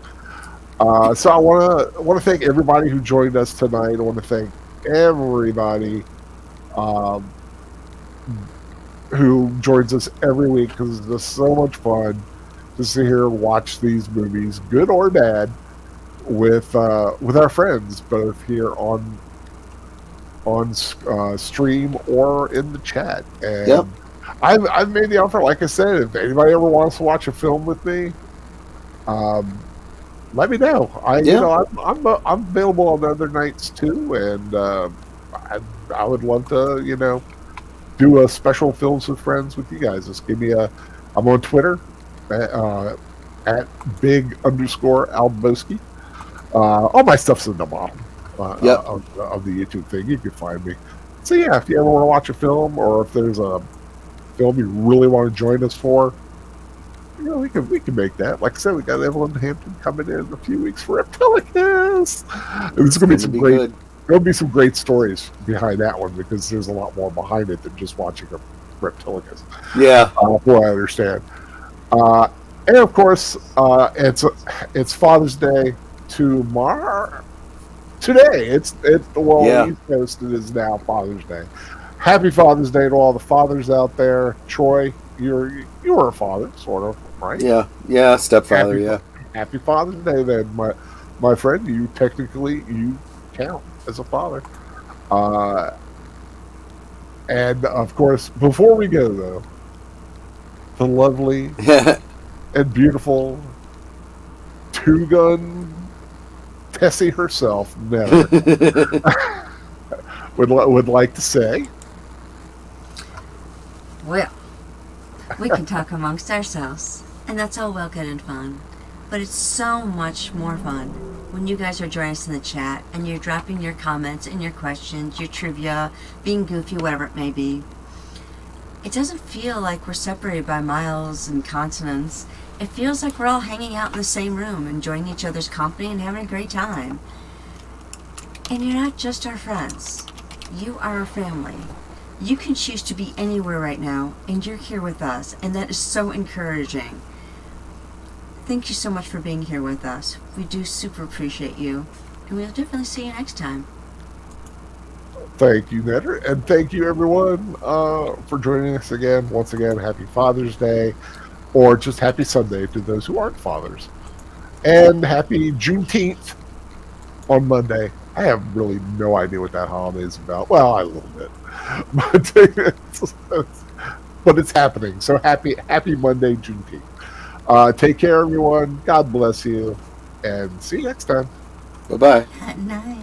So I want to thank everybody who joined us tonight. I want to thank everybody who joins us every week because it's just so much fun to sit here and watch these movies, good or bad, with our friends, both here on stream or in the chat. And Yep. I've made the offer. Like I said, if anybody ever wants to watch a film with me, let me know. I'm available on other nights too, and I would love to do a special films with friends with you guys. Just give me I'm on Twitter at big_Alboski. All my stuff's in the bottom of the YouTube thing. You can find me. So yeah, if you ever want to watch a film, or if there's a film you really want to join us for, we can make that. Like I said, we got Evelyn Hampton coming in a few weeks for Reptilicus. It's going to be good. There'll be some great stories behind that one because there's a lot more behind it than just watching a Reptilicus. Yeah. From what I understand. And of course, it's Father's Day tomorrow. Today, East Coast, it is now Father's Day. Happy Father's Day to all the fathers out there. Troy, you were a father, sort of, right? Yeah, stepfather. Happy Father's Day, then, my friend. You technically count as a father. And of course, before we go though, the lovely and beautiful two-gun Tessie herself, never would like to say, well, we can talk amongst ourselves, and that's all well good and fun. But it's so much more fun when you guys are joining us in the chat and you're dropping your comments and your questions, your trivia, being goofy, whatever it may be. It doesn't feel like we're separated by miles and continents. It feels like we're all hanging out in the same room, enjoying each other's company and having a great time. And you're not just our friends. You are our family. You can choose to be anywhere right now, and you're here with us, and that is so encouraging. Thank you so much for being here with us. We do super appreciate you, and we'll definitely see you next time. Thank you, Netter, and thank you everyone for joining us again. Once again, happy Father's Day, or just happy Sunday to those who aren't fathers, and happy Juneteenth on Monday. I have really no idea what that holiday is about. Well, a little bit, but it's happening. So happy Monday, Juneteenth. Take care, everyone. God bless you, and see you next time. Bye-bye. At night.